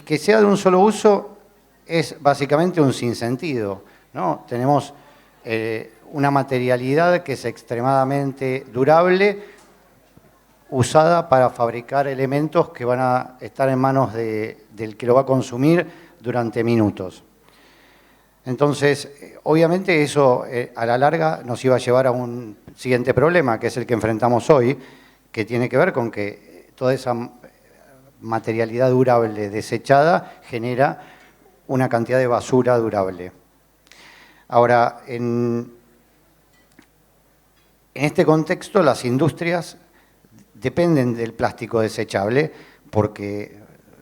que sea de un solo uso es básicamente un sinsentido, ¿no? Tenemos una materialidad que es extremadamente durable, usada para fabricar elementos que van a estar en manos del que lo va a consumir durante minutos. Entonces, obviamente eso a la larga nos iba a llevar a un siguiente problema, que es el que enfrentamos hoy, que tiene que ver con que toda esa materialidad durable desechada genera una cantidad de basura durable. Ahora, en este contexto, las industrias dependen del plástico desechable porque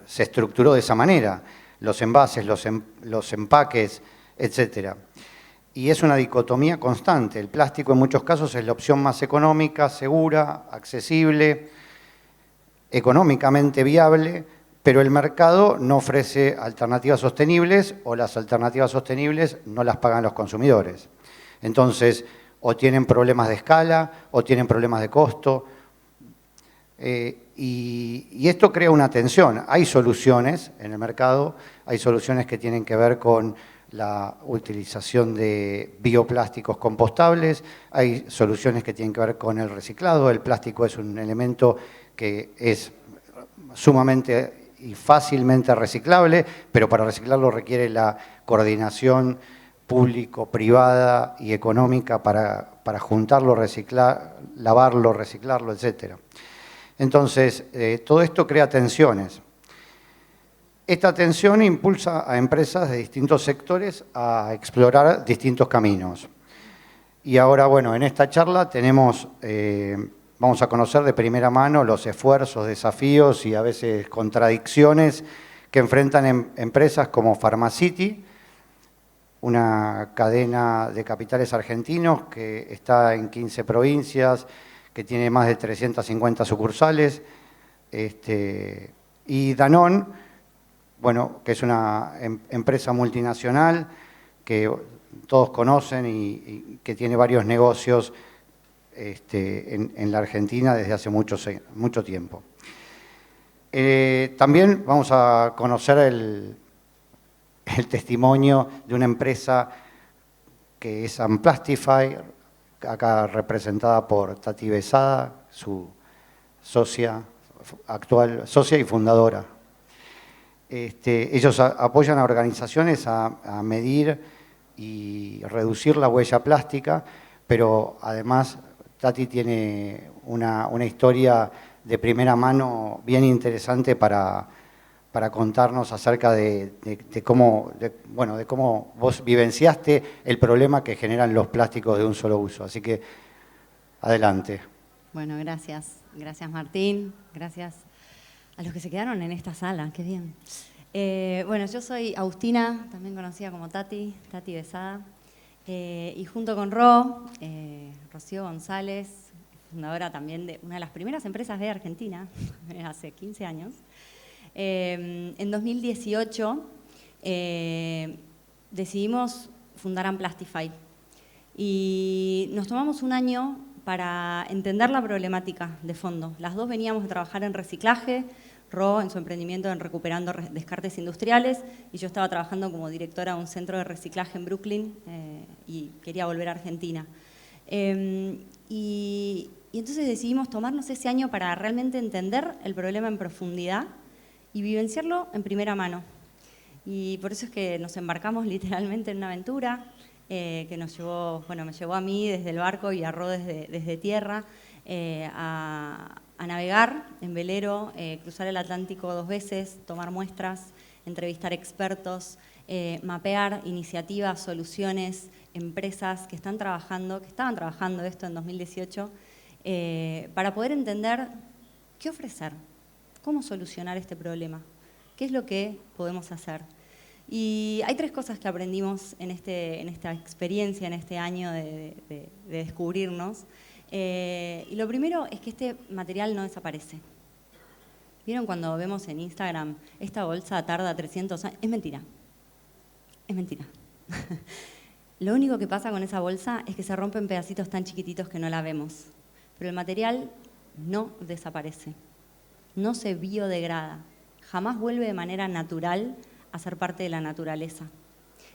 se estructuró de esa manera, los envases, los empaques, etcétera. Y es una dicotomía constante. El plástico en muchos casos es la opción más económica, segura, accesible, económicamente viable, pero el mercado no ofrece alternativas sostenibles o las alternativas sostenibles no las pagan los consumidores. Entonces, o tienen problemas de escala o tienen problemas de costo. Y esto crea una tensión. Hay soluciones en el mercado, hay soluciones que tienen que ver con la utilización de bioplásticos compostables, hay soluciones que tienen que ver con el reciclado. El plástico es un elemento que es sumamente y fácilmente reciclable, pero para reciclarlo requiere la coordinación público-privada y económica para juntarlo, lavarlo, reciclarlo, etc. Entonces, todo esto crea tensiones. Esta tensión impulsa a empresas de distintos sectores a explorar distintos caminos. Y ahora, bueno, en esta charla vamos a conocer de primera mano los esfuerzos, desafíos y a veces contradicciones que enfrentan empresas como Pharmacity, una cadena de capitales argentinos que está en 15 provincias, que tiene más de 350 sucursales, y Danone, bueno, que es una empresa multinacional que todos conocen y que tiene varios negocios en la Argentina desde hace mucho tiempo. También vamos a conocer el testimonio de una empresa que es Amplastify, acá representada por Tati Besada, su socia y fundadora. Ellos apoyan a organizaciones a medir y reducir la huella plástica, pero además Tati tiene una historia de primera mano bien interesante para contarnos acerca de cómo vos vivenciaste el problema que generan los plásticos de un solo uso. Así que, adelante. Bueno, gracias. Gracias, Martín. Gracias a los que se quedaron en esta sala. Qué bien. Bueno, yo soy Agustina, también conocida como Tati Besada. Y junto con Rocío González, fundadora también de una de las primeras empresas de Argentina, hace 15 años, en 2018 decidimos fundar Amplastify y nos tomamos un año para entender la problemática de fondo. Las dos veníamos a trabajar en reciclaje, Ro en su emprendimiento en recuperando descartes industriales y yo estaba trabajando como directora de un centro de reciclaje en Brooklyn y quería volver a Argentina. Y entonces decidimos tomarnos ese año para realmente entender el problema en profundidad y vivenciarlo en primera mano. Y por eso es que nos embarcamos literalmente en una aventura que nos llevó, bueno, me llevó a mí desde el barco y a Ro desde tierra a navegar en velero, cruzar el Atlántico 2 veces, tomar muestras, entrevistar expertos, mapear iniciativas, soluciones, empresas que estaban trabajando esto en 2018 para poder entender qué ofrecer, cómo solucionar este problema, qué es lo que podemos hacer. Y hay 3 cosas que aprendimos en esta experiencia, en este año de descubrirnos. Y lo primero es que este material no desaparece. ¿Vieron cuando vemos en Instagram, esta bolsa tarda 300 años? Es mentira. Es mentira. Lo único que pasa con esa bolsa es que se rompen pedacitos tan chiquititos que no la vemos. Pero el material no desaparece. No se biodegrada. jamás vuelve de manera natural a ser parte de la naturaleza.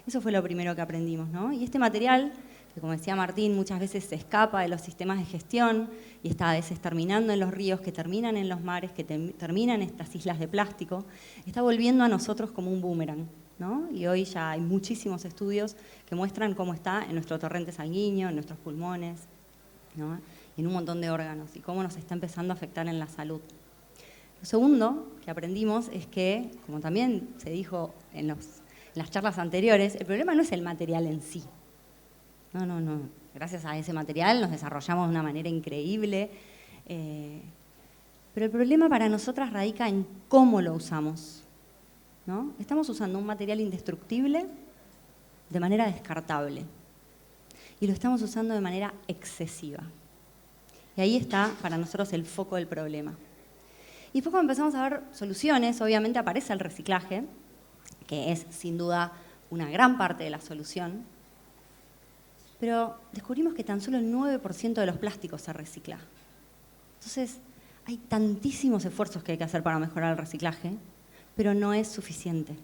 Eso fue lo primero que aprendimos, ¿no? Y este material, que como decía Martín, muchas veces se escapa de los sistemas de gestión y está a veces terminando en los ríos, que terminan en los mares, que terminan en estas islas de plástico, está volviendo a nosotros como un boomerang, ¿no? Y hoy ya hay muchísimos estudios que muestran cómo está en nuestro torrente sanguíneo, en nuestros pulmones, ¿no? Y en un montón de órganos, y cómo nos está empezando a afectar en la salud. Lo segundo que aprendimos es que, como también se dijo en las charlas anteriores, el problema no es el material en sí. No. Gracias a ese material nos desarrollamos de una manera increíble. Pero el problema para nosotras radica en cómo lo usamos, ¿no? Estamos usando un material indestructible de manera descartable. Y lo estamos usando de manera excesiva. Y ahí está para nosotros el foco del problema. Y después cuando empezamos a ver soluciones, obviamente aparece el reciclaje, que es sin duda una gran parte de la solución, pero descubrimos que tan solo el 9% de los plásticos se recicla. Entonces, hay tantísimos esfuerzos que hay que hacer para mejorar el reciclaje, pero no es suficiente.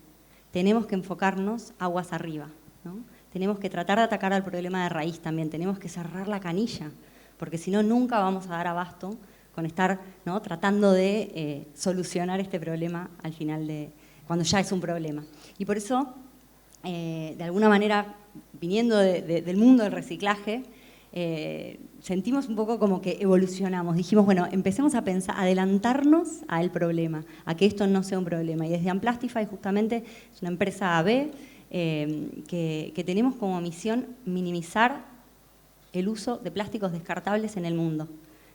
Tenemos que enfocarnos aguas arriba, ¿no? Tenemos que tratar de atacar al problema de raíz también, tenemos que cerrar la canilla, porque si no, nunca vamos a dar abasto con estar, ¿no?, tratando de solucionar este problema al final cuando ya es un problema. Y por eso, de alguna manera, viniendo del mundo del reciclaje, sentimos un poco como que evolucionamos. Dijimos, bueno, empecemos a pensar, adelantarnos al problema, a que esto no sea un problema. Y desde Amplastify, justamente, es una empresa AB, que tenemos como misión minimizar el uso de plásticos descartables en el mundo.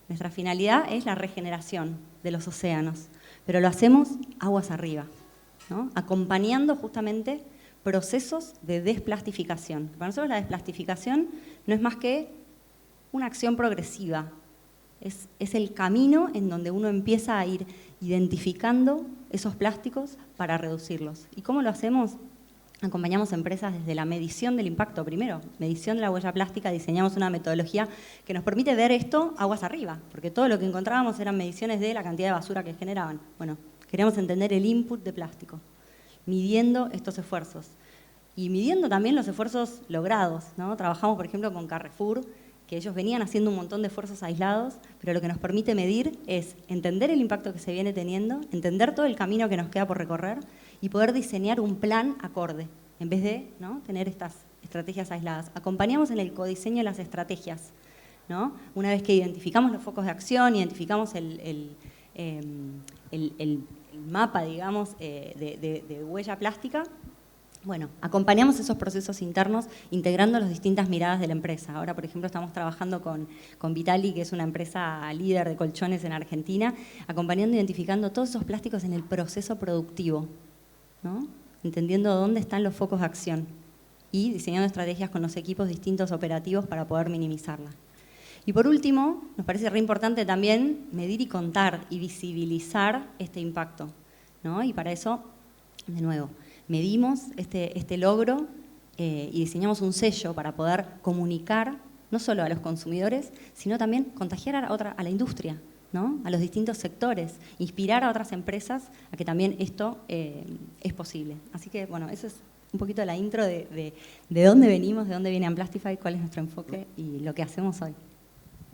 Nuestra finalidad es la regeneración de los océanos, pero lo hacemos aguas arriba, ¿no? Acompañando justamente procesos de desplastificación. Para nosotros la desplastificación no es más que una acción progresiva, es el camino en donde uno empieza a ir identificando esos plásticos para reducirlos. ¿Y cómo lo hacemos? Acompañamos empresas desde la medición del impacto primero, medición de la huella plástica, diseñamos una metodología que nos permite ver esto aguas arriba, porque todo lo que encontrábamos eran mediciones de la cantidad de basura que generaban. Bueno, queríamos entender el input de plástico, midiendo estos esfuerzos y midiendo también los esfuerzos logrados, ¿no? Trabajamos, por ejemplo, con Carrefour, que ellos venían haciendo un montón de esfuerzos aislados, pero lo que nos permite medir es entender el impacto que se viene teniendo, entender todo el camino que nos queda por recorrer y poder diseñar un plan acorde, en vez de, ¿no?, tener estas estrategias aisladas. Acompañamos en el codiseño de las estrategias, ¿no? Una vez que identificamos los focos de acción, identificamos el mapa, digamos, de huella plástica, bueno, acompañamos esos procesos internos integrando las distintas miradas de la empresa. Ahora, por ejemplo, estamos trabajando con Vitali, que es una empresa líder de colchones en Argentina, acompañando e identificando todos esos plásticos en el proceso productivo, ¿no? Entendiendo dónde están los focos de acción y diseñando estrategias con los equipos distintos operativos para poder minimizarla. Y por último, nos parece re importante también medir y contar y visibilizar este impacto, ¿no? Y para eso, de nuevo, medimos este logro y diseñamos un sello para poder comunicar no solo a los consumidores, sino también contagiar a la industria, ¿no?, a los distintos sectores, inspirar a otras empresas a que también esto es posible. Así que, bueno, eso es un poquito la intro de dónde venimos, de dónde viene Amplastify, cuál es nuestro enfoque y lo que hacemos hoy.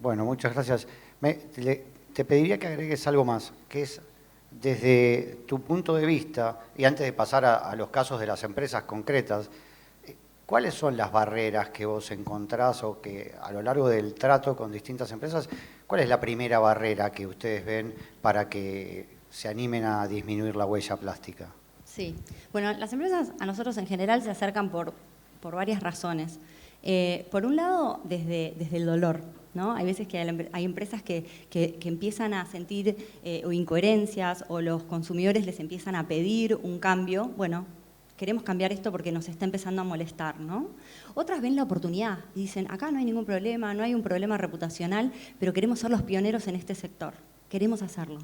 Bueno, muchas gracias. Te pediría que agregues algo más, que es desde tu punto de vista, y antes de pasar a los casos de las empresas concretas, ¿cuáles son las barreras que vos encontrás o que a lo largo del trato con distintas empresas, cuál es la primera barrera que ustedes ven para que se animen a disminuir la huella plástica? Sí, bueno, las empresas a nosotros en general se acercan por varias razones. Por un lado, desde el dolor, ¿no? Hay veces que hay empresas que empiezan a sentir o incoherencias o los consumidores les empiezan a pedir un cambio. Bueno, queremos cambiar esto porque nos está empezando a molestar, ¿no? Otras ven la oportunidad y dicen, acá no hay ningún problema, no hay un problema reputacional, pero queremos ser los pioneros en este sector, queremos hacerlo,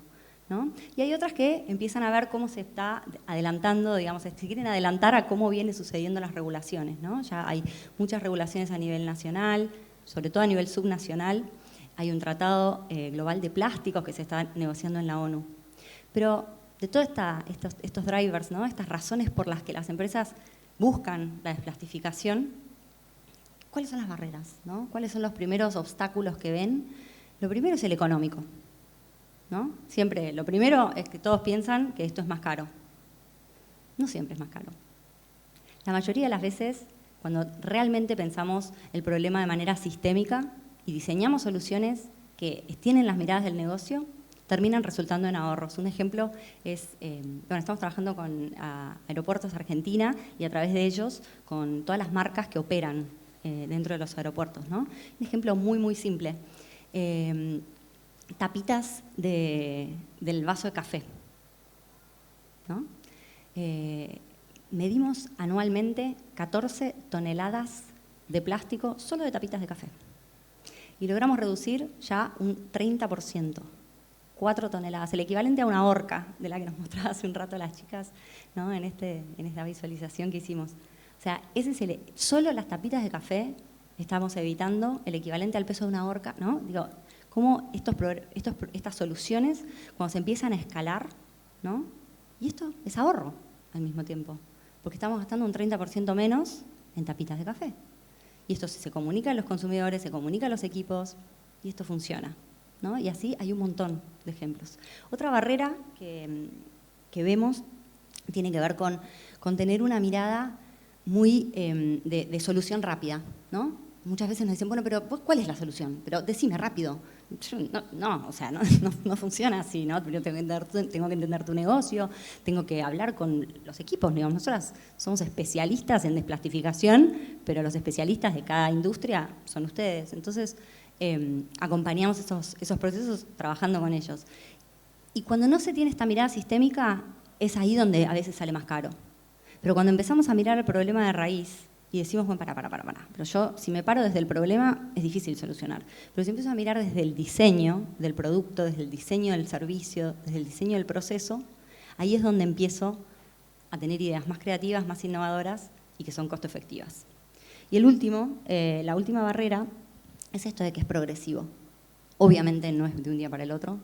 ¿no? Y hay otras que empiezan a ver cómo se está adelantando, digamos, si quieren adelantar a cómo vienen sucediendo las regulaciones, ¿no? Ya hay muchas regulaciones a nivel nacional, sobre todo a nivel subnacional. Hay un tratado global de plásticos que se está negociando en la ONU. Pero de todos estos drivers, ¿no? Estas razones por las que las empresas buscan la desplastificación, ¿cuáles son las barreras, ¿no? ¿Cuáles son los primeros obstáculos que ven? Lo primero es el económico, ¿no? Siempre, lo primero es que todos piensan que esto es más caro. No siempre es más caro. La mayoría de las veces, cuando realmente pensamos el problema de manera sistémica y diseñamos soluciones que tienen las miradas del negocio, terminan resultando en ahorros. Un ejemplo es, estamos trabajando con Aeropuertos Argentina y a través de ellos con todas las marcas que operan dentro de los aeropuertos, ¿no? Un ejemplo muy, muy simple. Tapitas del vaso de café, ¿no? Medimos anualmente 14 toneladas de plástico solo de tapitas de café. Y logramos reducir ya un 30%. 4 toneladas, el equivalente a una horca de la que nos mostraba hace un rato las chicas, ¿no? en esta visualización que hicimos. O sea, solo las tapitas de café estamos evitando el equivalente al peso de una horca, ¿no? Digo, cómo estas soluciones, cuando se empiezan a escalar, ¿no? Y esto es ahorro al mismo tiempo, porque estamos gastando un 30% menos en tapitas de café. Y esto se comunica a los consumidores, se comunica a los equipos, y esto funciona, ¿no? Y así hay un montón de ejemplos. Otra barrera que vemos tiene que ver con tener una mirada muy de solución rápida, ¿no? Muchas veces nos dicen, bueno, pero ¿cuál es la solución? Pero decime rápido. No funciona así, ¿no? Yo tengo que entender tu negocio, tengo que hablar con los equipos. Digamos, nosotras somos especialistas en desplastificación, pero los especialistas de cada industria son ustedes. Entonces, acompañamos esos procesos trabajando con ellos. Y cuando no se tiene esta mirada sistémica, es ahí donde a veces sale más caro. Pero cuando empezamos a mirar el problema de raíz y decimos, bueno, para. Pero yo, si me paro desde el problema, es difícil solucionar. Pero si empiezo a mirar desde el diseño del producto, desde el diseño del servicio, desde el diseño del proceso, ahí es donde empiezo a tener ideas más creativas, más innovadoras y que son costo efectivas. Y la última barrera es esto de que es progresivo. Obviamente no es de un día para el otro,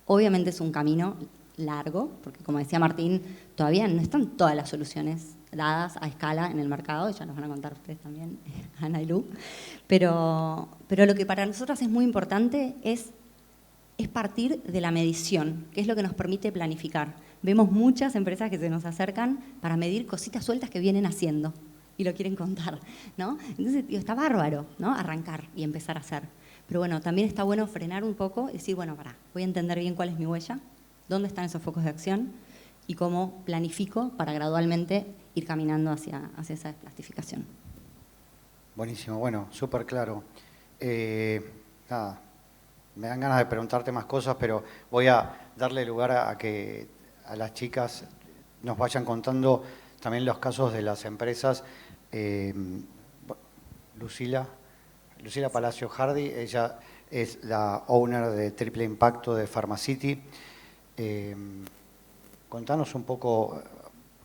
obviamente es un camino largo, porque como decía Martín, todavía no están todas las soluciones dadas a escala en el mercado, y ya nos van a contar ustedes también, Ana y Lu, pero lo que para nosotros es muy importante es partir de la medición, que es lo que nos permite planificar. Vemos muchas empresas que se nos acercan para medir cositas sueltas que vienen haciendo y lo quieren contar, ¿no? Entonces, está bárbaro, ¿no? Arrancar y empezar a hacer. Pero bueno, también está bueno frenar un poco y decir, bueno, voy a entender bien cuál es mi huella, dónde están esos focos de acción y cómo planifico para gradualmente ir caminando hacia esa desplastificación. Buenísimo, bueno, súper claro. Nada, me dan ganas de preguntarte más cosas, pero voy a darle lugar a que a las chicas nos vayan contando también los casos de las empresas. Lucila Palacio Hardy, ella es la owner de Triple Impacto de Pharmacity. Contanos un poco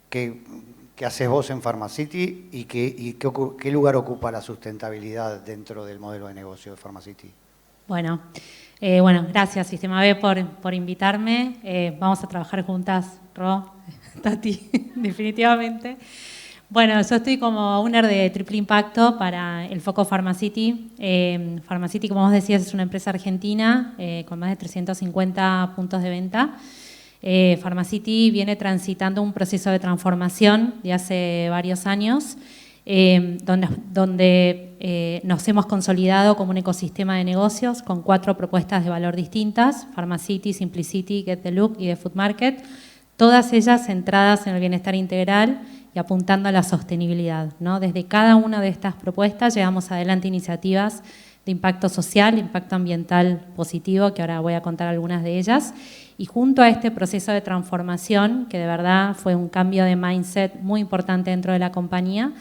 qué haces vos en Pharmacity y qué lugar ocupa la sustentabilidad dentro del modelo de negocio de Pharmacity. Bueno, gracias Sistema B por invitarme. Vamos a trabajar juntas, Ro, Tati, definitivamente. Bueno, yo estoy como owner de Triple Impacto para el foco Pharmacity. Pharmacity, como vos decías, es una empresa argentina con más de 350 puntos de venta. Pharmacity viene transitando un proceso de transformación de hace varios años, donde nos hemos consolidado como un ecosistema de negocios con 4 propuestas de valor distintas: Pharmacity, Simplicity, Get the Look y The Food Market, todas ellas centradas en el bienestar integral y apuntando a la sostenibilidad, ¿no? Desde cada una de estas propuestas llevamos adelante iniciativas de impacto social, impacto ambiental positivo, que ahora voy a contar algunas de ellas. Y junto a este proceso de transformación, que de verdad fue un cambio de mindset muy importante dentro de la compañía,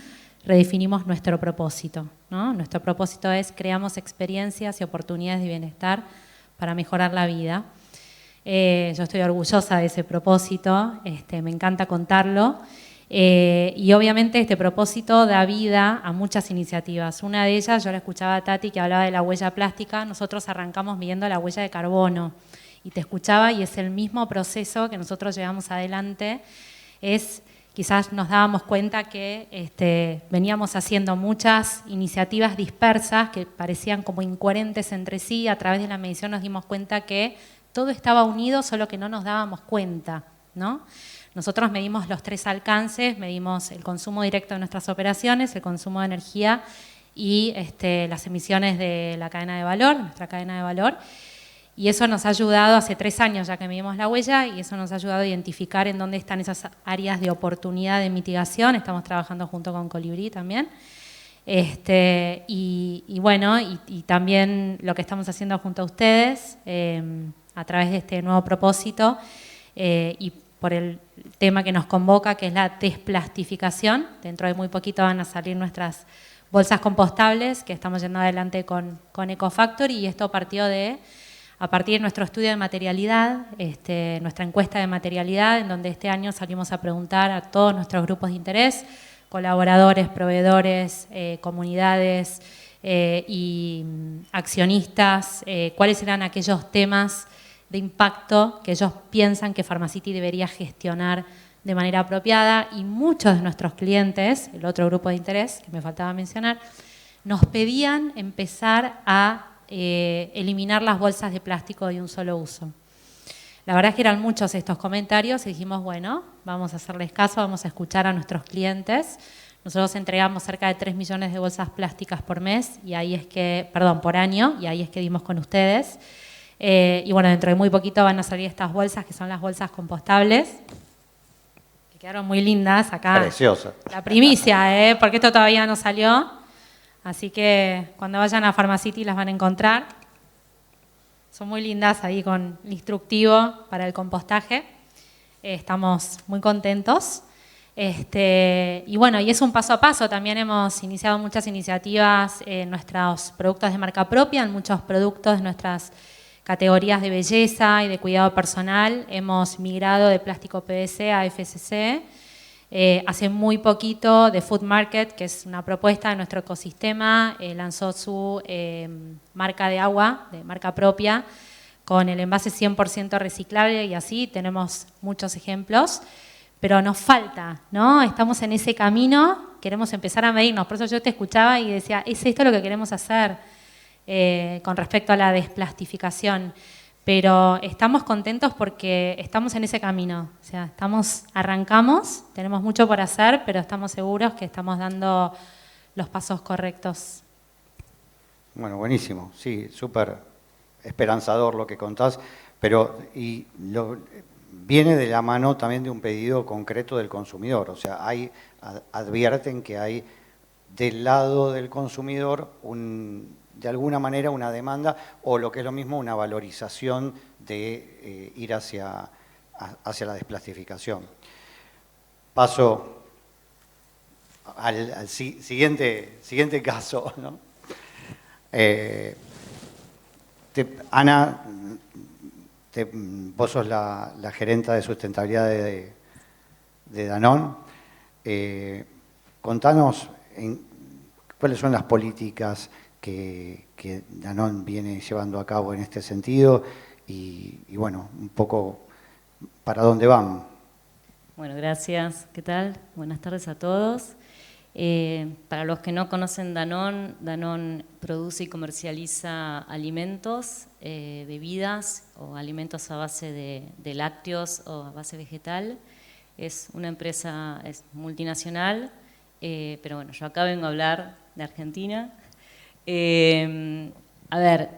redefinimos nuestro propósito, ¿no? Nuestro propósito es: creamos experiencias y oportunidades de bienestar para mejorar la vida. Yo estoy orgullosa de ese propósito, me encanta contarlo. Y obviamente este propósito da vida a muchas iniciativas. Una de ellas, yo la escuchaba a Tati que hablaba de la huella plástica. Nosotros arrancamos midiendo la huella de carbono y te escuchaba y es el mismo proceso que nosotros llevamos adelante. Quizás nos dábamos cuenta que veníamos haciendo muchas iniciativas dispersas que parecían como incoherentes entre sí. A través de la medición nos dimos cuenta que todo estaba unido, solo que no nos dábamos cuenta, ¿no? Nosotros medimos los 3 alcances, medimos el consumo directo de nuestras operaciones, el consumo de energía y las emisiones de la cadena de valor, nuestra cadena de valor. Y eso nos ha ayudado, hace 3 años ya que medimos la huella, y eso nos ha ayudado a identificar en dónde están esas áreas de oportunidad de mitigación. Estamos trabajando junto con Colibrí también. Y también lo que estamos haciendo junto a ustedes, a través de este nuevo propósito, y por el tema que nos convoca, que es la desplastificación. Dentro de muy poquito van a salir nuestras bolsas compostables, que estamos yendo adelante con Ecofactory, y esto partió a partir de nuestro estudio de materialidad, nuestra encuesta de materialidad, en donde este año salimos a preguntar a todos nuestros grupos de interés, colaboradores, proveedores, comunidades y accionistas, cuáles eran aquellos temas de impacto que ellos piensan que Pharmacity debería gestionar de manera apropiada, y muchos de nuestros clientes, el otro grupo de interés que me faltaba mencionar, nos pedían empezar a eliminar las bolsas de plástico de un solo uso. La verdad es que eran muchos estos comentarios y dijimos, bueno, vamos a hacerles caso, vamos a escuchar a nuestros clientes. Nosotros entregamos cerca de 3 millones de bolsas plásticas por mes, por año, y ahí es que dimos con ustedes. Y bueno, dentro de muy poquito van a salir estas bolsas, que son las bolsas compostables, que quedaron muy lindas acá. Preciosa. La primicia, porque esto todavía no salió. Así que cuando vayan a Pharmacity las van a encontrar. Son muy lindas ahí con el instructivo para el compostaje. Estamos muy contentos. Y bueno, y es un paso a paso. También hemos iniciado muchas iniciativas en nuestros productos de marca propia, en muchos productos de nuestras categorías de belleza y de cuidado personal. Hemos migrado de plástico PVC a FSC. Hace muy poquito The Food Market, que es una propuesta de nuestro ecosistema, lanzó su marca de agua, de marca propia, con el envase 100% reciclable, y así tenemos muchos ejemplos, pero nos falta, ¿no? Estamos en ese camino, queremos empezar a medirnos. Por eso yo te escuchaba y decía, ¿es esto lo que queremos hacer con respecto a la desplastificación? Pero estamos contentos porque estamos en ese camino. O sea, arrancamos, tenemos mucho por hacer, pero estamos seguros que estamos dando los pasos correctos. Bueno, buenísimo. Sí, súper esperanzador lo que contás, pero viene de la mano también de un pedido concreto del consumidor. O sea, advierten que hay del lado del consumidor de alguna manera una demanda, o lo que es lo mismo, una valorización de ir hacia la desplastificación. Paso al siguiente caso, ¿no? Ana, vos sos la gerenta de sustentabilidad de Danone. Contanos cuáles son las políticas que Danone viene llevando a cabo en este sentido y bueno, un poco para dónde van. Bueno, gracias. ¿Qué tal? Buenas tardes a todos. Para los que no conocen Danone, Danone produce y comercializa alimentos, bebidas o alimentos a base de lácteos o a base vegetal. Es una empresa multinacional, pero bueno, yo acá vengo a hablar de Argentina. A ver,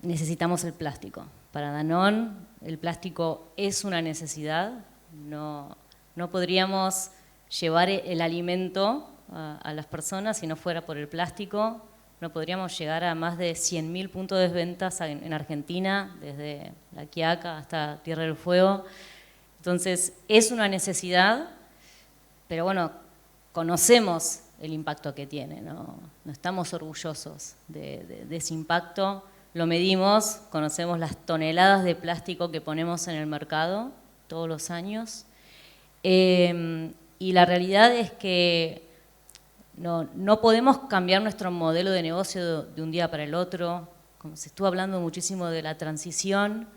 necesitamos el plástico. Para Danone, el plástico es una necesidad. No podríamos llevar el alimento a las personas si no fuera por el plástico. No podríamos llegar a más de 100.000 puntos de ventas en Argentina, desde La Quiaca hasta Tierra del Fuego. Entonces, es una necesidad, pero bueno, conocemos el impacto que tiene, no estamos orgullosos de ese impacto, lo medimos, conocemos las toneladas de plástico que ponemos en el mercado todos los años, y la realidad es que no podemos cambiar nuestro modelo de negocio de un día para el otro. Como se estuvo hablando muchísimo de la transición,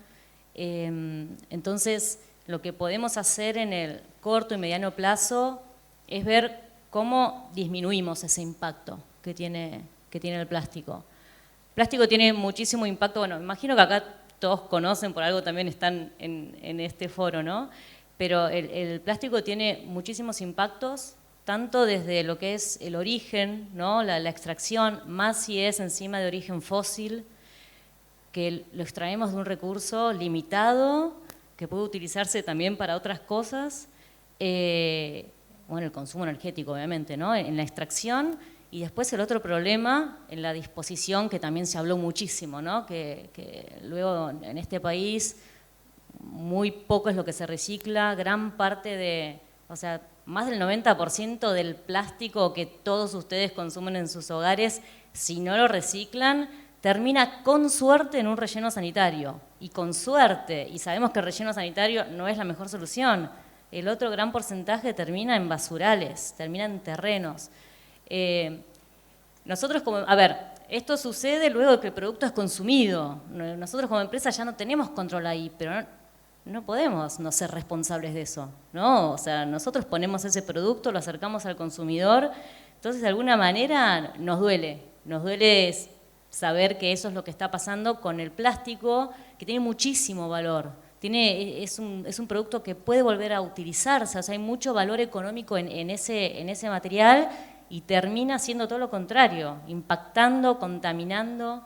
Entonces, lo que podemos hacer en el corto y mediano plazo es ver cómo disminuimos ese impacto que tiene el plástico. El plástico tiene muchísimo impacto, bueno, imagino que acá todos conocen, por algo también están en este foro, ¿no? Pero el plástico tiene muchísimos impactos, tanto desde lo que es el origen, ¿no? La extracción, más si es encima de origen fósil, que lo extraemos de un recurso limitado, que puede utilizarse también para otras cosas, bueno, el consumo energético, obviamente, ¿no? En la extracción, y después el otro problema, en la disposición, que también se habló muchísimo, ¿no? Que luego en este país muy poco es lo que se recicla, gran parte de, o sea, más del 90% del plástico que todos ustedes consumen en sus hogares, si no lo reciclan, termina con suerte en un relleno sanitario, y con suerte, y sabemos que el relleno sanitario no es la mejor solución. El otro gran porcentaje termina en basurales, termina en terrenos. Nosotros como, a ver, esto sucede luego de que el producto es consumido. Nosotros como empresa ya no tenemos control ahí, pero no podemos no ser responsables de eso, ¿no? O sea, nosotros ponemos ese producto, lo acercamos al consumidor, entonces de alguna manera nos duele saber que eso es lo que está pasando con el plástico, que tiene muchísimo valor. Es un producto que puede volver a utilizarse, o sea, hay mucho valor económico en ese material, y termina siendo todo lo contrario, impactando, contaminando.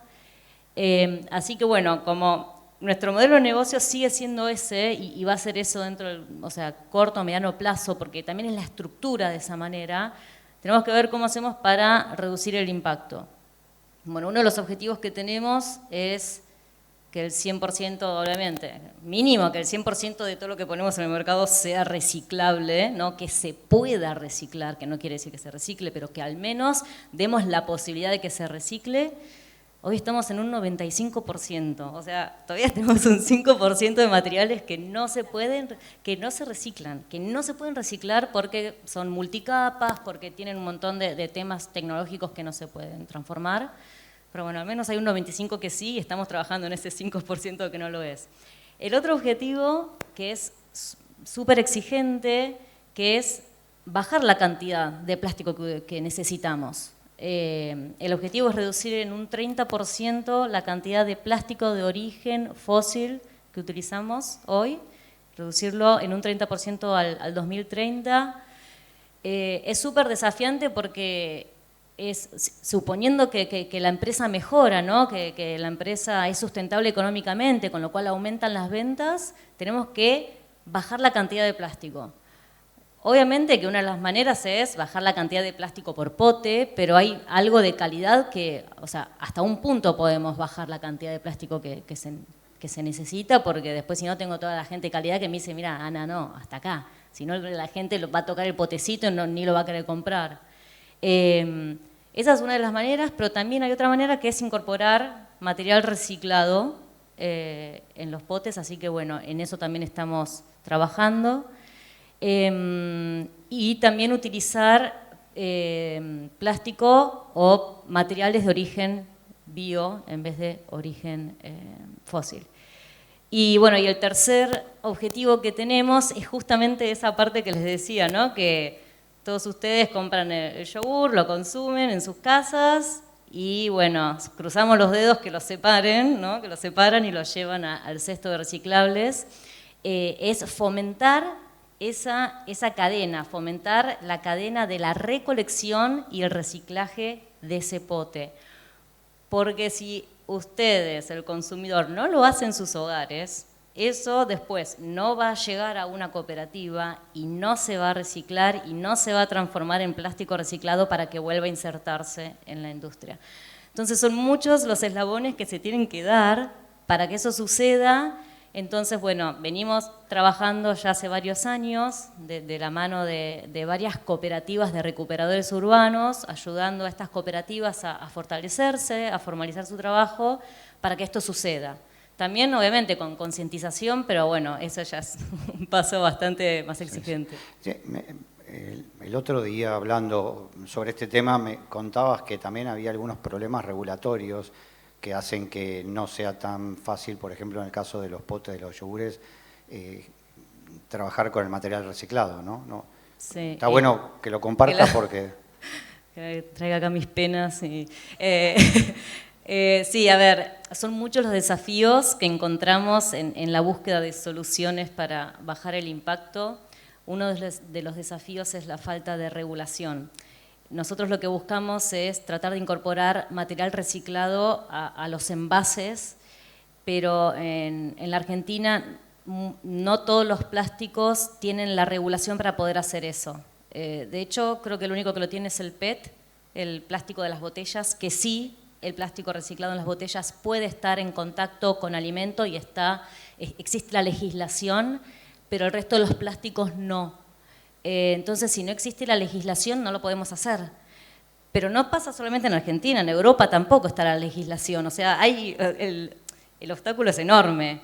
Así que bueno, como nuestro modelo de negocio sigue siendo ese, y va a ser eso dentro del, o sea, corto o mediano plazo, porque también es la estructura de esa manera, tenemos que ver cómo hacemos para reducir el impacto. Bueno, uno de los objetivos que tenemos es que el 100%, obviamente, mínimo que el 100% de todo lo que ponemos en el mercado sea reciclable, ¿no? Que se pueda reciclar, que no quiere decir que se recicle, pero que al menos demos la posibilidad de que se recicle. Hoy estamos en un 95%, o sea, todavía tenemos un 5% de materiales que no se reciclan, que no se pueden reciclar porque son multicapas, porque tienen un montón de temas tecnológicos que no se pueden transformar. Pero bueno, al menos hay un 95% que sí, y estamos trabajando en ese 5% que no lo es. El otro objetivo, que es súper exigente, que es bajar la cantidad de plástico que necesitamos. El objetivo es reducir en un 30% la cantidad de plástico de origen fósil que utilizamos hoy, reducirlo en un 30% al 2030. Es súper desafiante porque suponiendo que la empresa mejora, ¿no? que la empresa es sustentable económicamente, con lo cual aumentan las ventas, tenemos que bajar la cantidad de plástico. Obviamente que una de las maneras es bajar la cantidad de plástico por pote, pero hay algo de calidad que, o sea, hasta un punto podemos bajar la cantidad de plástico que se necesita, porque después si no tengo toda la gente de calidad que me dice, mira, Ana, no, hasta acá. Si no, la gente va a tocar el potecito y ni lo va a querer comprar. Esa es una de las maneras, pero también hay otra manera que es incorporar material reciclado en los potes, así que bueno, en eso también estamos trabajando. Y también utilizar plástico o materiales de origen bio en vez de origen fósil. Y bueno, y el tercer objetivo que tenemos es justamente esa parte que les decía, ¿no? Que todos ustedes compran el yogur, lo consumen en sus casas y bueno, cruzamos los dedos que los separen, ¿no? Que los separan y los llevan al cesto de reciclables. Es fomentar esa cadena, fomentar la cadena de la recolección y el reciclaje de ese pote. Porque si ustedes, el consumidor, no lo hacen en sus hogares, eso después no va a llegar a una cooperativa y no se va a reciclar y no se va a transformar en plástico reciclado para que vuelva a insertarse en la industria. Entonces son muchos los eslabones que se tienen que dar para que eso suceda. Entonces, bueno, venimos trabajando ya hace varios años de la mano de varias cooperativas de recuperadores urbanos, ayudando a estas cooperativas a fortalecerse, a formalizar su trabajo para que esto suceda. También, obviamente, con concientización, pero bueno, eso ya es un paso bastante más exigente. Sí, el otro día, hablando sobre este tema, me contabas que también había algunos problemas regulatorios que hacen que no sea tan fácil, por ejemplo, en el caso de los potes de los yogures, trabajar con el material reciclado, ¿no? Sí, está bueno que lo compartas porque... Que traiga acá mis penas. Sí, a ver, son muchos los desafíos que encontramos en la búsqueda de soluciones para bajar el impacto. Uno de los desafíos es la falta de regulación. Nosotros lo que buscamos es tratar de incorporar material reciclado a los envases, pero en la Argentina no todos los plásticos tienen la regulación para poder hacer eso. De hecho, creo que el único que lo tiene es el PET, el plástico de las botellas, que sí, el plástico reciclado en las botellas puede estar en contacto con alimento y existe la legislación, pero el resto de los plásticos no. Entonces, si no existe la legislación, no lo podemos hacer. Pero no pasa solamente en Argentina, en Europa tampoco está la legislación. O sea, el obstáculo es enorme.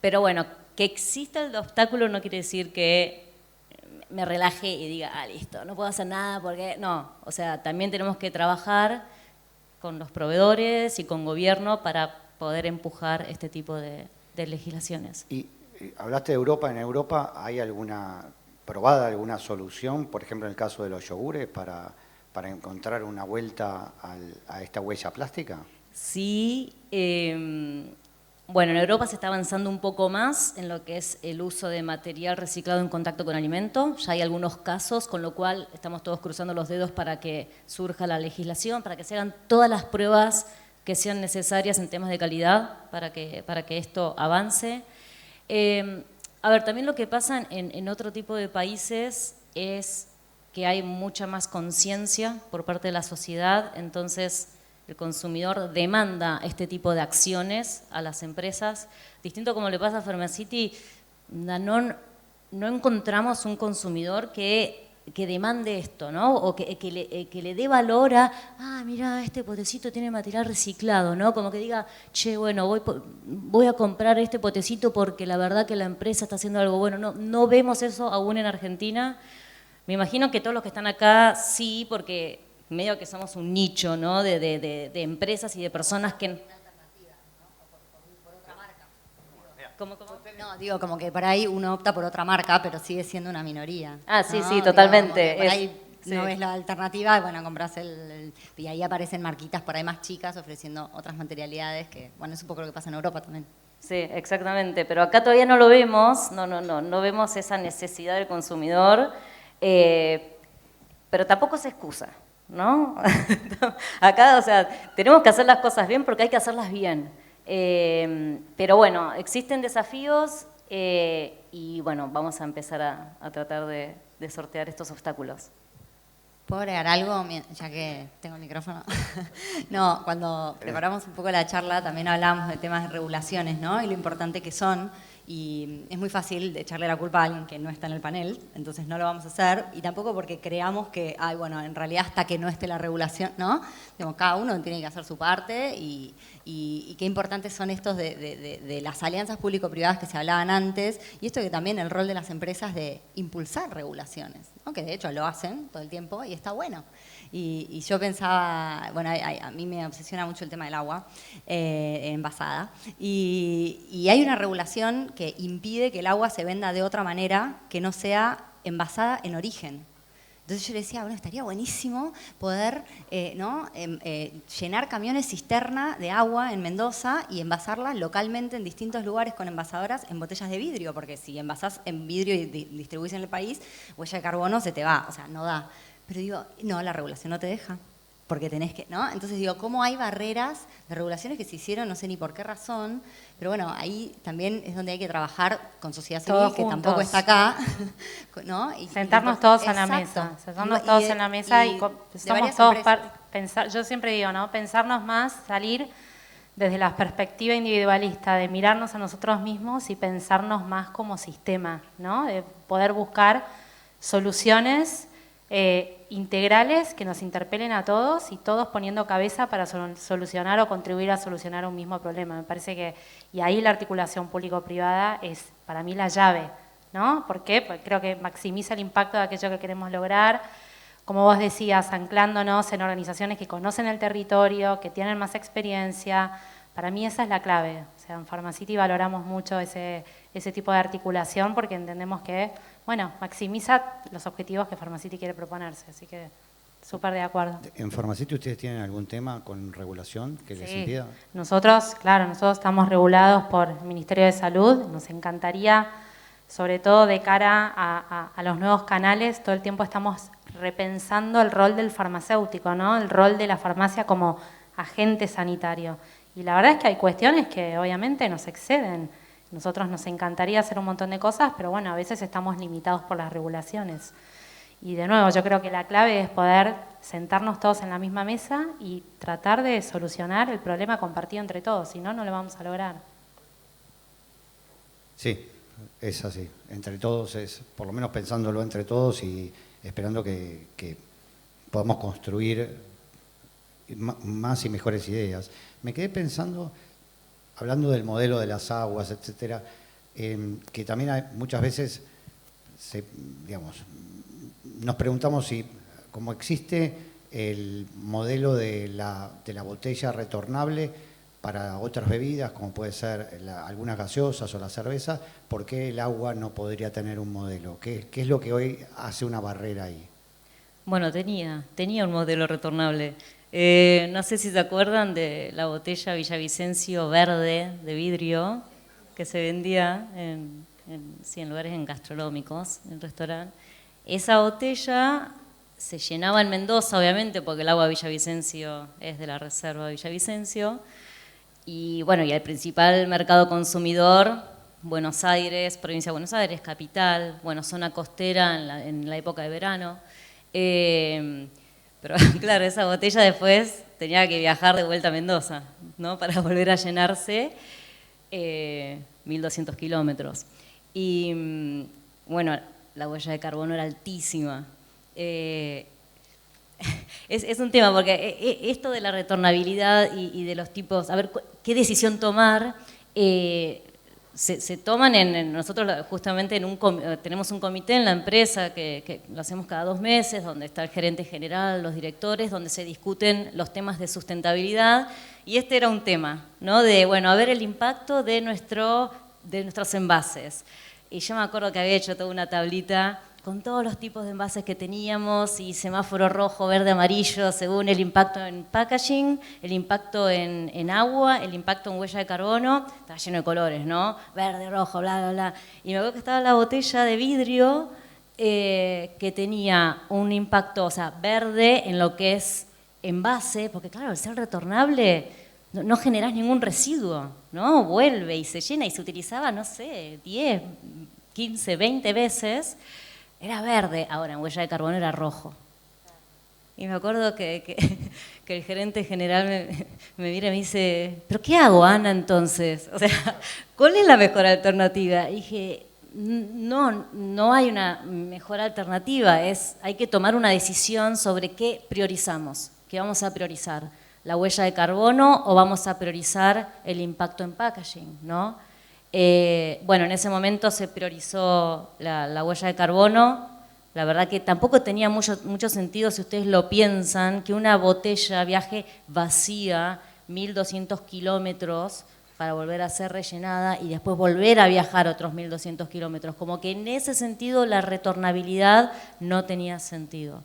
Pero bueno, que exista el obstáculo no quiere decir que me relaje y diga, listo, no puedo hacer nada porque... No, o sea, también tenemos que trabajar con los proveedores y con gobierno para poder empujar este tipo de legislaciones. Y hablaste de Europa. ¿En Europa hay probada alguna solución, por ejemplo, en el caso de los yogures, para encontrar una vuelta a esta huella plástica? Sí, bueno, en Europa se está avanzando un poco más en lo que es el uso de material reciclado en contacto con alimento. Ya hay algunos casos, con lo cual estamos todos cruzando los dedos para que surja la legislación, para que se hagan todas las pruebas que sean necesarias en temas de calidad para que esto avance. A ver, también lo que pasa en otro tipo de países es que hay mucha más conciencia por parte de la sociedad, entonces el consumidor demanda este tipo de acciones a las empresas. Distinto como le pasa a Pharmacity, Danone, no encontramos un consumidor que demande esto, ¿no? O que le dé valor a, mira, este potecito tiene material reciclado, ¿no? Como que diga, che, bueno, voy a comprar este potecito porque la verdad que la empresa está haciendo algo bueno. No vemos eso aún en Argentina. Me imagino que todos los que están acá sí, porque medio que somos un nicho, ¿no? de empresas y de personas que... ¿Cómo? No, digo, como que por ahí uno opta por otra marca, pero sigue siendo una minoría. Sí, ¿no? sí, totalmente. Digo, por ahí sí. no ves la alternativa, bueno, compras y ahí aparecen marquitas por ahí más chicas ofreciendo otras materialidades que, bueno, es un poco lo que pasa en Europa también. Sí, exactamente, pero acá todavía no lo vemos, no vemos esa necesidad del consumidor, pero tampoco es excusa, ¿no? Acá, o sea, tenemos que hacer las cosas bien porque hay que hacerlas bien. Pero bueno, existen desafíos y bueno, vamos a empezar a tratar de sortear estos obstáculos. ¿Puedo agregar algo, ya que tengo el micrófono? No, cuando preparamos un poco la charla también hablábamos de temas de regulaciones, ¿no? Y lo importante que son. Y es muy fácil de echarle la culpa a alguien que no está en el panel, entonces no lo vamos a hacer, y tampoco porque creamos que, bueno, en realidad hasta que no esté la regulación, ¿no? Digamos, cada uno tiene que hacer su parte y qué importantes son estos de las alianzas público-privadas que se hablaban antes, y esto que también el rol de las empresas de impulsar regulaciones, ¿no? Que de hecho lo hacen todo el tiempo y está bueno. Y yo pensaba, bueno, a mí me obsesiona mucho el tema del agua envasada, y hay una regulación que impide que el agua se venda de otra manera que no sea envasada en origen. Entonces yo le decía, bueno, estaría buenísimo poder llenar camiones cisterna de agua en Mendoza y envasarla localmente en distintos lugares con envasadoras en botellas de vidrio, porque si envasás en vidrio y distribuís en el país, huella de carbono se te va, o sea, no da. Pero digo, no, la regulación no te deja, porque tenés que, ¿no? Entonces digo, ¿cómo hay barreras de regulaciones que se hicieron, no sé ni por qué razón? Pero bueno, ahí también es donde hay que trabajar con sociedad civil, Todos que juntos. tampoco está acá, ¿no? Sentarnos todos en la exacto. mesa, sentarnos todos en la mesa y somos todos pensar, yo siempre digo, ¿no? Pensarnos más, salir desde la perspectiva individualista, de mirarnos a nosotros mismos y pensarnos más como sistema, ¿no? De poder buscar soluciones integrales que nos interpelen a todos y todos poniendo cabeza para solucionar o contribuir a solucionar un mismo problema. Me parece que, y ahí la articulación público-privada es para mí la llave, ¿no? ¿Por qué? Porque creo que maximiza el impacto de aquello que queremos lograr, como vos decías, anclándonos en organizaciones que conocen el territorio, que tienen más experiencia. Para mí esa es la clave. O sea, en Pharmacity valoramos mucho ese tipo de articulación porque entendemos que, bueno, maximiza los objetivos que Pharmacity quiere proponerse. Así que súper de acuerdo. ¿En Pharmacity ustedes tienen algún tema con regulación que les impida? Nosotros estamos regulados por el Ministerio de Salud. Nos encantaría, sobre todo de cara a los nuevos canales, todo el tiempo estamos repensando el rol del farmacéutico, ¿no? El rol de la farmacia como agente sanitario. Y la verdad es que hay cuestiones que obviamente nos exceden. Nosotros nos encantaría hacer un montón de cosas, pero bueno, a veces estamos limitados por las regulaciones. Y de nuevo, yo creo que la clave es poder sentarnos todos en la misma mesa y tratar de solucionar el problema compartido entre todos, si no, no lo vamos a lograr. Sí, es así. Entre todos es, por lo menos pensándolo entre todos y esperando que podamos construir más y mejores ideas. Me quedé pensando, hablando del modelo de las aguas, etcétera, que también hay, muchas veces nos preguntamos si, como existe el modelo de la botella retornable para otras bebidas, como puede ser algunas gaseosas o la cerveza, ¿por qué el agua no podría tener un modelo? ¿Qué es lo que hoy hace una barrera ahí? Bueno, tenía un modelo retornable. No sé si se acuerdan de la botella Villavicencio verde de vidrio que se vendía en lugares gastronómicos, en restaurantes. Esa botella se llenaba en Mendoza, obviamente, porque el agua de Villavicencio es de la reserva de Villavicencio. Y bueno, y el principal mercado consumidor, Buenos Aires, provincia de Buenos Aires, capital, bueno, zona costera en la época de verano. Pero claro, esa botella después tenía que viajar de vuelta a Mendoza, ¿no? Para volver a llenarse 1.200 kilómetros. Y bueno, la huella de carbono era altísima. Es un tema, porque esto de la retornabilidad y de los tipos, a ver, qué decisión tomar, se toman nosotros justamente tenemos un comité en la empresa que lo hacemos cada 2 meses, donde está el gerente general, los directores, donde se discuten los temas de sustentabilidad, y este era un tema, ¿no? De, bueno, a ver el impacto de nuestros envases. Y yo me acuerdo que había hecho toda una tablita con todos los tipos de envases que teníamos y semáforo rojo, verde, amarillo, según el impacto en packaging, el impacto en agua, el impacto en huella de carbono. Estaba lleno de colores, ¿no? Verde, rojo, bla, bla, bla. Y me acuerdo que estaba la botella de vidrio que tenía un impacto, o sea, verde en lo que es envase, porque claro, al ser retornable no generás ningún residuo, ¿no? Vuelve y se llena y se utilizaba, no sé, 10, 15, 20 veces. Era verde, ahora en huella de carbono era rojo. Y me acuerdo que el gerente general me mira y me dice, ¿pero qué hago, Ana, entonces? O sea, ¿cuál es la mejor alternativa? Y dije, no hay una mejor alternativa, hay que tomar una decisión sobre qué priorizamos, qué vamos a priorizar, la huella de carbono o vamos a priorizar el impacto en packaging, ¿no? Bueno, en ese momento se priorizó la huella de carbono. La verdad que tampoco tenía mucho sentido, si ustedes lo piensan, que una botella viaje vacía 1.200 kilómetros para volver a ser rellenada y después volver a viajar otros 1.200 kilómetros. Como que en ese sentido la retornabilidad no tenía sentido.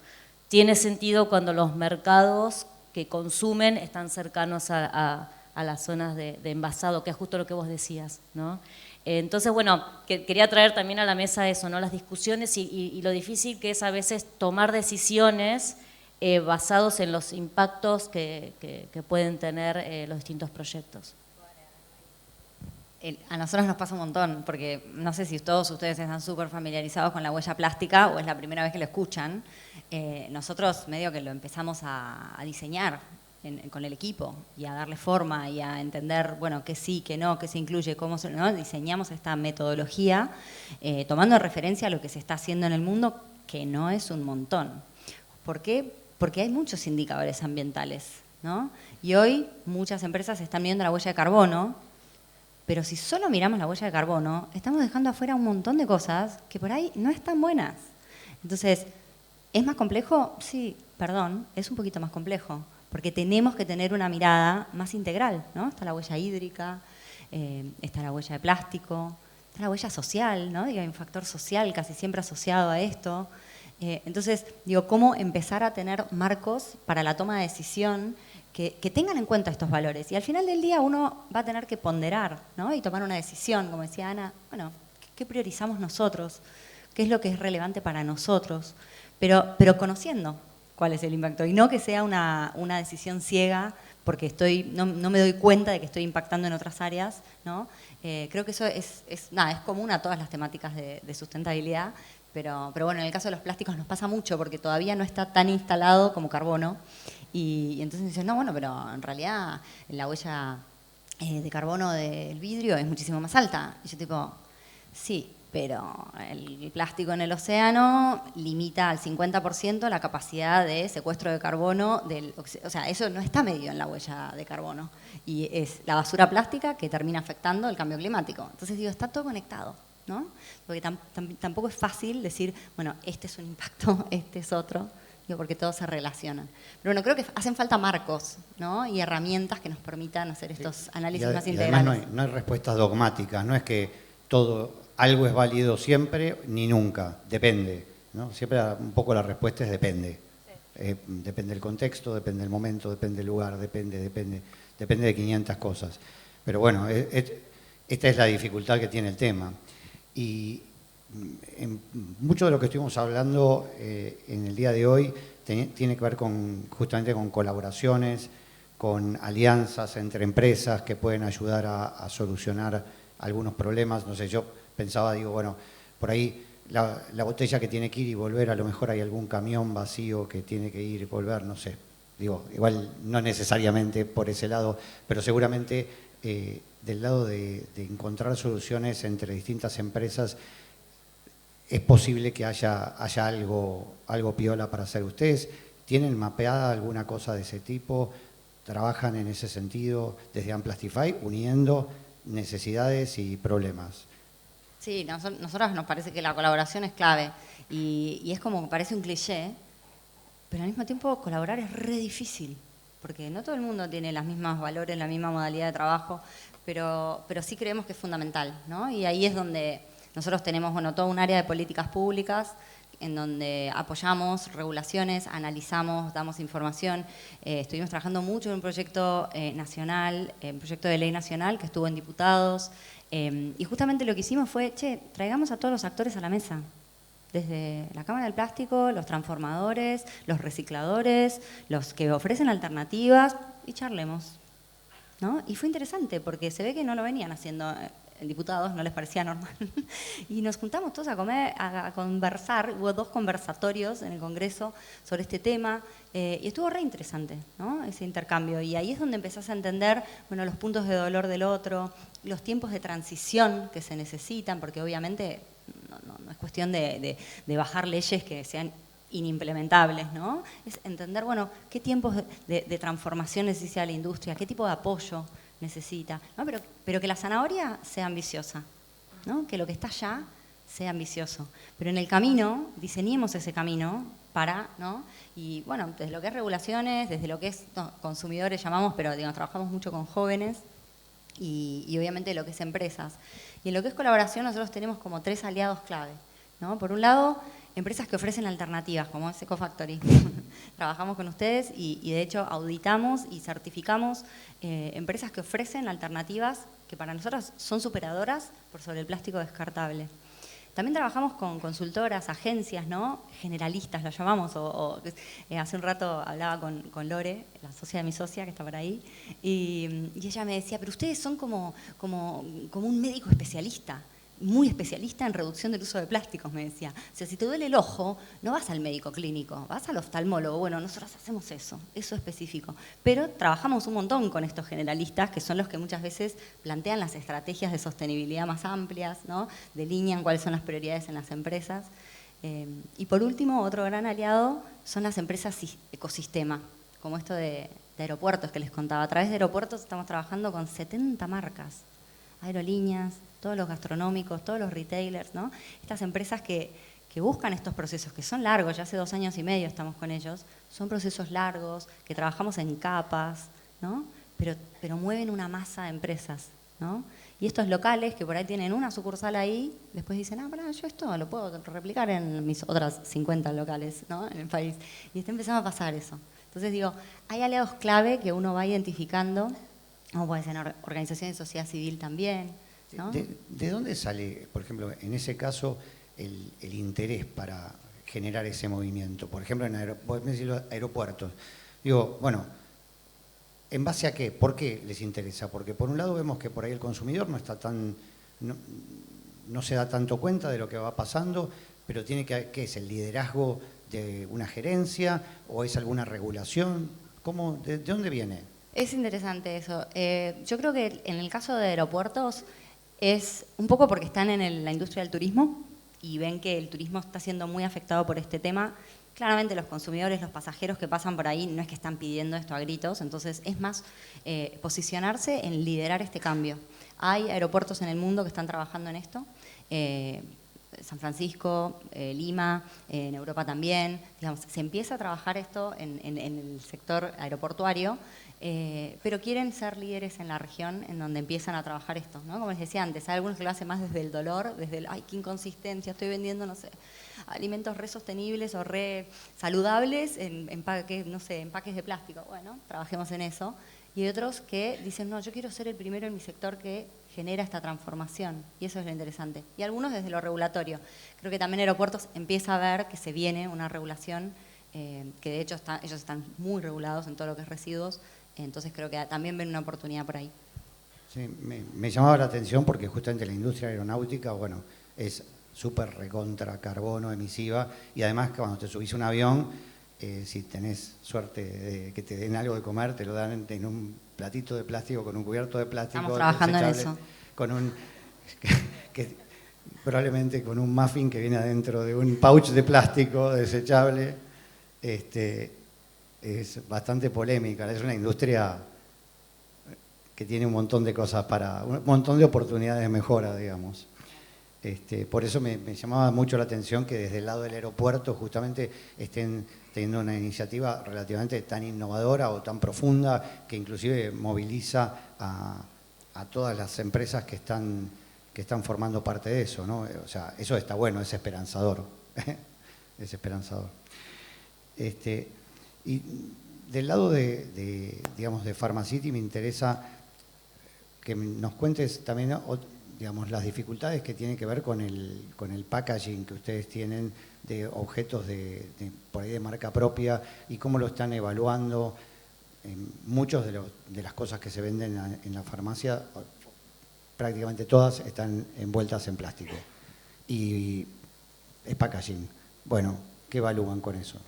Tiene sentido cuando los mercados que consumen están cercanos a las zonas de envasado, que es justo lo que vos decías, ¿no? Entonces, bueno, quería traer también a la mesa eso, ¿no? Las discusiones y lo difícil que es a veces tomar decisiones basados en los impactos que pueden tener los distintos proyectos. A nosotros nos pasa un montón, porque no sé si todos ustedes están súper familiarizados con la huella plástica o es la primera vez que lo escuchan. Nosotros medio que lo empezamos a diseñar con el equipo y a darle forma y a entender, bueno, qué sí, qué no, qué se incluye, cómo se, ¿no? Diseñamos esta metodología tomando referencia a lo que se está haciendo en el mundo, que no es un montón. ¿Por qué? Porque hay muchos indicadores ambientales, ¿no? Y hoy muchas empresas están midiendo la huella de carbono, pero si solo miramos la huella de carbono, estamos dejando afuera un montón de cosas que por ahí no están buenas. Entonces, ¿Es más complejo? Sí, perdón, es un poquito más complejo, porque tenemos que tener una mirada más integral, ¿no? Está la huella hídrica, está la huella de plástico, está la huella social, ¿no? Digo, hay un factor social casi siempre asociado a esto. Entonces, digo, ¿cómo empezar a tener marcos para la toma de decisión que tengan en cuenta estos valores? Y al final del día uno va a tener que ponderar, ¿no? Y tomar una decisión, como decía Ana, bueno, ¿qué priorizamos nosotros? ¿Qué es lo que es relevante para nosotros? Pero conociendo cuál es el impacto y no que sea una decisión ciega porque no me doy cuenta de que estoy impactando en otras áreas, ¿no? Creo que eso es común a todas las temáticas de sustentabilidad, pero bueno, en el caso de los plásticos nos pasa mucho porque todavía no está tan instalado como carbono y entonces dicen, no, bueno, pero en realidad la huella de carbono del vidrio es muchísimo más alta. Y yo tipo, sí, pero el plástico en el océano limita al 50% la capacidad de secuestro de carbono o sea, eso no está medido en la huella de carbono. Y es la basura plástica que termina afectando el cambio climático. Entonces digo, está todo conectado, ¿no? Porque tampoco es fácil decir, bueno, este es un impacto, este es otro, digo, porque todos se relacionan. Pero bueno, creo que hacen falta marcos, ¿no? Y herramientas que nos permitan hacer estos análisis más integrales. Además no hay respuestas dogmáticas, no es que algo es válido siempre ni nunca, depende, ¿no? Siempre un poco la respuesta es depende. Sí. Depende del contexto, depende del momento, depende del lugar, depende de 500 cosas. Pero bueno, esta es la dificultad que tiene el tema. Y en mucho de lo que estuvimos hablando en el día de hoy tiene que ver justamente con colaboraciones, con alianzas entre empresas que pueden ayudar a solucionar algunos problemas. No sé, yo pensaba, digo, bueno, por ahí la botella que tiene que ir y volver, a lo mejor hay algún camión vacío que tiene que ir y volver, no sé. Digo, igual no necesariamente por ese lado, pero seguramente del lado de encontrar soluciones entre distintas empresas es posible que haya algo piola para hacer. ¿Ustedes tienen mapeada alguna cosa de ese tipo? ¿Trabajan en ese sentido desde Amplastify, uniendo necesidades y problemas? Sí, nosotros nos parece que la colaboración es clave y es como que parece un cliché, pero al mismo tiempo colaborar es re difícil, porque no todo el mundo tiene los mismos valores, la misma modalidad de trabajo, pero sí creemos que es fundamental, ¿no? Y ahí es donde nosotros tenemos, bueno, todo un área de políticas públicas en donde apoyamos regulaciones, analizamos, damos información. Estuvimos trabajando mucho en un proyecto nacional, un proyecto de ley nacional que estuvo en diputados, y justamente lo que hicimos fue, traigamos a todos los actores a la mesa, desde la Cámara del Plástico, los transformadores, los recicladores, los que ofrecen alternativas, y charlemos, ¿no? Y fue interesante porque se ve que no lo venían haciendo diputados, no les parecía normal. Y nos juntamos todos a comer, a conversar. Hubo 2 conversatorios en el Congreso sobre este tema y estuvo re interesante, ¿no? Ese intercambio. Y ahí es donde empezás a entender, bueno, los puntos de dolor del otro, los tiempos de transición que se necesitan, porque obviamente no es cuestión de bajar leyes que sean inimplementables, ¿no? Es entender, bueno, qué tiempos de transformación necesita la industria, qué tipo de apoyo necesita, ¿no? Pero que la zanahoria sea ambiciosa, ¿no? Que lo que está allá sea ambicioso. Pero en el camino, diseñemos ese camino para, ¿no? Y bueno, desde lo que es regulaciones, desde lo que es consumidores llamamos, pero digamos, trabajamos mucho con jóvenes y obviamente lo que es empresas. Y en lo que es colaboración nosotros tenemos como 3 aliados clave, ¿no? Por un lado, empresas que ofrecen alternativas, como es EcoFactory. Trabajamos con ustedes y de hecho auditamos y certificamos empresas que ofrecen alternativas que para nosotros son superadoras por sobre el plástico descartable. También trabajamos con consultoras, agencias, ¿no? Generalistas, lo llamamos. Hace un rato hablaba con Lore, la socia de mi socia, que está por ahí, y ella me decía, pero ustedes son como un médico especialista. Muy especialista en reducción del uso de plásticos, me decía. O sea, si te duele el ojo, no vas al médico clínico, vas al oftalmólogo. Bueno, nosotros hacemos eso específico. Pero trabajamos un montón con estos generalistas, que son los que muchas veces plantean las estrategias de sostenibilidad más amplias, ¿no? Delinean cuáles son las prioridades en las empresas. Y por último, otro gran aliado son las empresas ecosistema, como esto de aeropuertos que les contaba. A través de aeropuertos estamos trabajando con 70 marcas, aerolíneas, todos los gastronómicos, todos los retailers, ¿no? Estas empresas que que buscan estos procesos, que son largos, ya hace 2 años y medio estamos con ellos, son procesos largos, que trabajamos en capas, ¿no? Pero mueven una masa de empresas, ¿no? Y estos locales que por ahí tienen una sucursal ahí, después dicen, pará, yo esto lo puedo replicar en mis otras 50 locales, ¿no? En el país. Y está empezando a pasar eso. Entonces digo, hay aliados clave que uno va identificando, como puede ser organizaciones de sociedad civil también, ¿no? ¿De dónde sale, por ejemplo, en ese caso, el interés para generar ese movimiento? Por ejemplo, en aeropuertos. Digo, bueno, ¿en base a qué? ¿Por qué les interesa? Porque por un lado vemos que por ahí el consumidor no se da tanto cuenta de lo que va pasando, pero tiene ¿qué es? ¿El liderazgo de una gerencia o es alguna regulación? ¿De dónde viene? Es interesante eso. Yo creo que en el caso de aeropuertos es un poco porque están en la industria del turismo y ven que el turismo está siendo muy afectado por este tema. Claramente los consumidores, los pasajeros que pasan por ahí no es que están pidiendo esto a gritos, entonces es más posicionarse en liderar este cambio. Hay aeropuertos en el mundo que están trabajando en esto, San Francisco, Lima, en Europa también, digamos, se empieza a trabajar esto en el sector aeroportuario, pero quieren ser líderes en la región en donde empiezan a trabajar esto, ¿no? Como les decía antes, hay algunos que lo hacen más desde el dolor, desde el, ay, qué inconsistencia, estoy vendiendo, no sé, alimentos re sostenibles o re saludables en empaques, no sé, empaques de plástico. Bueno, trabajemos en eso. Y hay otros que dicen, no, yo quiero ser el primero en mi sector que genera esta transformación. Y eso es lo interesante. Y algunos desde lo regulatorio. Creo que también Aeropuertos empieza a ver que se viene una regulación, que de hecho ellos están muy regulados en todo lo que es residuos. Entonces creo que también ven una oportunidad por ahí. Sí, me llamaba la atención porque justamente la industria aeronáutica, bueno, es súper recontra carbono emisiva y además que cuando te subís a un avión, si tenés suerte de que te den algo de comer, te lo dan en un platito de plástico con un cubierto de plástico. Estamos trabajando en eso. Con probablemente con un muffin que viene adentro de un pouch de plástico desechable. Es bastante polémica, es una industria que tiene un montón de cosas un montón de oportunidades de mejora, digamos. Por eso me llamaba mucho la atención que desde el lado del aeropuerto justamente estén teniendo una iniciativa relativamente tan innovadora o tan profunda que inclusive moviliza a todas las empresas que están formando parte de eso, ¿no? O sea, eso está bueno, es esperanzador. Es esperanzador. Y del lado digamos, de Pharmacity me interesa que nos cuentes también, digamos, las dificultades que tienen que ver con el packaging que ustedes tienen de objetos por ahí de marca propia y cómo lo están evaluando. Muchos de las cosas que se venden en la farmacia, prácticamente todas están envueltas en plástico. Y es packaging. Bueno, ¿qué evalúan con eso?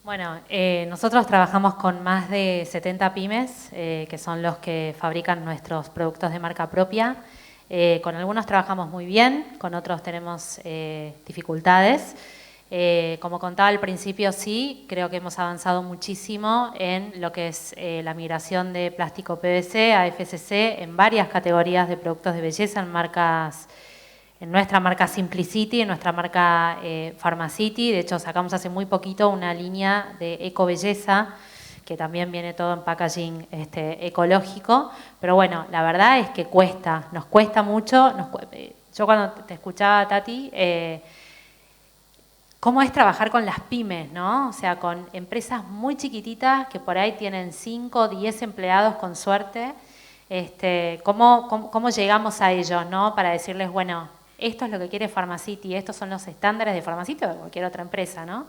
Bueno, nosotros trabajamos con más de 70 pymes, que son los que fabrican nuestros productos de marca propia. Con algunos trabajamos muy bien, con otros tenemos dificultades. Como contaba al principio, sí, creo que hemos avanzado muchísimo en lo que es la migración de plástico PVC a FSC en varias categorías de productos de belleza, en nuestra marca Simplicity, en nuestra marca Pharmacity. De hecho, sacamos hace muy poquito una línea de eco-belleza, que también viene todo en packaging ecológico. Pero bueno, la verdad es que nos cuesta mucho. Yo cuando te escuchaba, Tati, cómo es trabajar con las pymes, ¿no? O sea, con empresas muy chiquititas que por ahí tienen 5 o 10 empleados con suerte. ¿Cómo llegamos a ellos, ¿no? Para decirles, bueno, esto es lo que quiere Pharmacity, estos son los estándares de Pharmacity o de cualquier otra empresa, ¿no?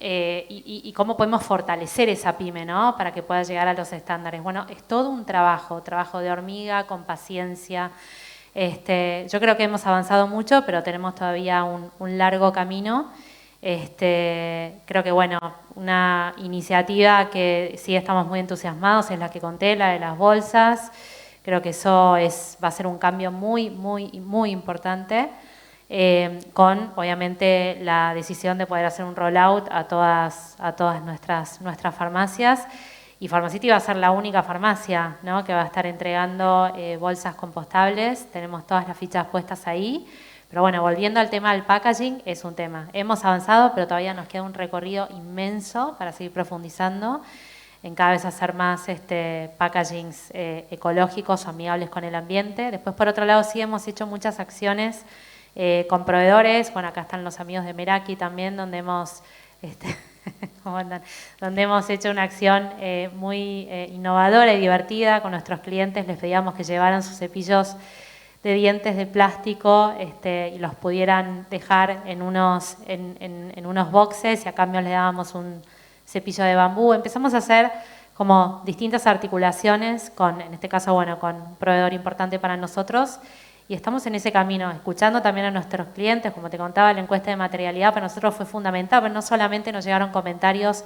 Y cómo podemos fortalecer esa pyme, ¿no? Para que pueda llegar a los estándares. Bueno, es todo un trabajo de hormiga, con paciencia. Yo creo que hemos avanzado mucho, pero tenemos todavía un largo camino. Creo que, bueno, una iniciativa que sí estamos muy entusiasmados es la que conté, la de las bolsas. Creo que eso va a ser un cambio muy, muy, muy importante, con, obviamente, la decisión de poder hacer un rollout a todas nuestras farmacias. Y Pharmacity va a ser la única farmacia, ¿no?, que va a estar entregando bolsas compostables. Tenemos todas las fichas puestas ahí, Pero bueno, volviendo al tema del packaging, es un tema. Hemos avanzado, pero todavía nos queda un recorrido inmenso para seguir profundizando en cada vez hacer más packagings ecológicos o amigables con el ambiente. Después, por otro lado, sí hemos hecho muchas acciones con proveedores. Bueno, acá están los amigos de Meraki también, donde hemos... ¿Cómo andan? Donde hemos hecho una acción muy innovadora y divertida con nuestros clientes. Les pedíamos que llevaran sus cepillos de dientes de plástico y los pudieran dejar en unos boxes y a cambio les dábamos un cepillo de bambú. Empezamos a hacer como distintas articulaciones con, en este caso, bueno, con un proveedor importante para nosotros. Y estamos en ese camino, escuchando también a nuestros clientes. Como te contaba, la encuesta de materialidad para nosotros fue fundamental, pero no solamente nos llegaron comentarios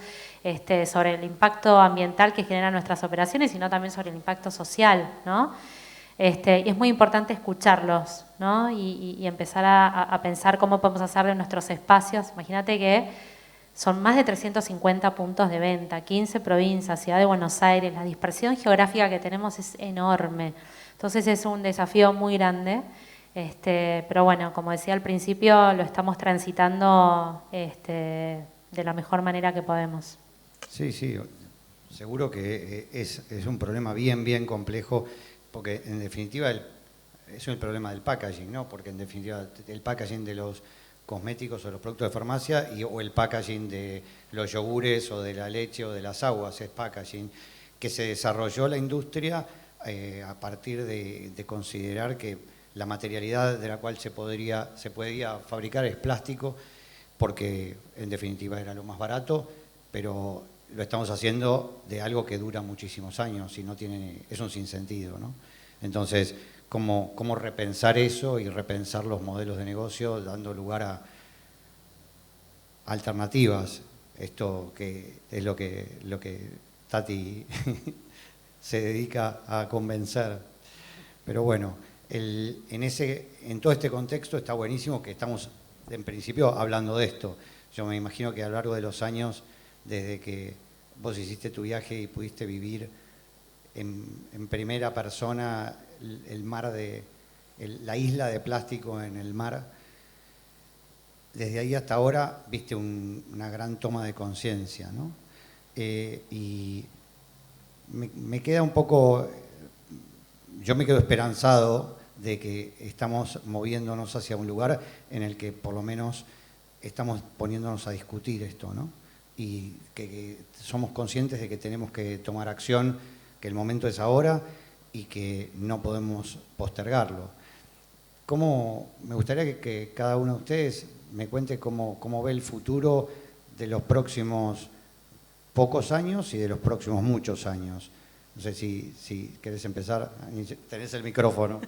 sobre el impacto ambiental que generan nuestras operaciones, sino también sobre el impacto social, ¿no? Y es muy importante escucharlos, ¿no? Y empezar a pensar cómo podemos hacer de nuestros espacios. Imagínate que son más de 350 puntos de venta, 15 provincias, Ciudad de Buenos Aires. La dispersión geográfica que tenemos es enorme. Entonces es un desafío muy grande, pero bueno, como decía al principio, lo estamos transitando de la mejor manera que podemos. Sí, sí, seguro que es un problema bien complejo, porque en definitiva es el problema del packaging, ¿no? Porque en definitiva el packaging de los cosméticos o los productos de farmacia o el packaging de los yogures o de la leche o de las aguas es packaging, que se desarrolló la industria a partir de considerar que la materialidad de la cual se podía fabricar es plástico, porque en definitiva era lo más barato, pero lo estamos haciendo de algo que dura muchísimos años y es un sinsentido, ¿no? Entonces, ¿cómo repensar eso y repensar los modelos de negocio dando lugar a alternativas? Esto que es lo que Tati se dedica a convencer. Pero bueno, en todo este contexto está buenísimo que estamos en principio hablando de esto. Yo me imagino que a lo largo de los años, desde que vos hiciste tu viaje y pudiste vivir en primera persona el mar la isla de plástico en el mar, desde ahí hasta ahora viste una gran toma de conciencia, ¿no? Y me queda un poco, yo me quedo esperanzado de que estamos moviéndonos hacia un lugar en el que por lo menos estamos poniéndonos a discutir esto, ¿no? Y que somos conscientes de que tenemos que tomar acción, que el momento es ahora y que no podemos postergarlo. Me gustaría que cada uno de ustedes me cuente cómo ve el futuro de los próximos pocos años y de los próximos muchos años. No sé si querés empezar, tenés el micrófono.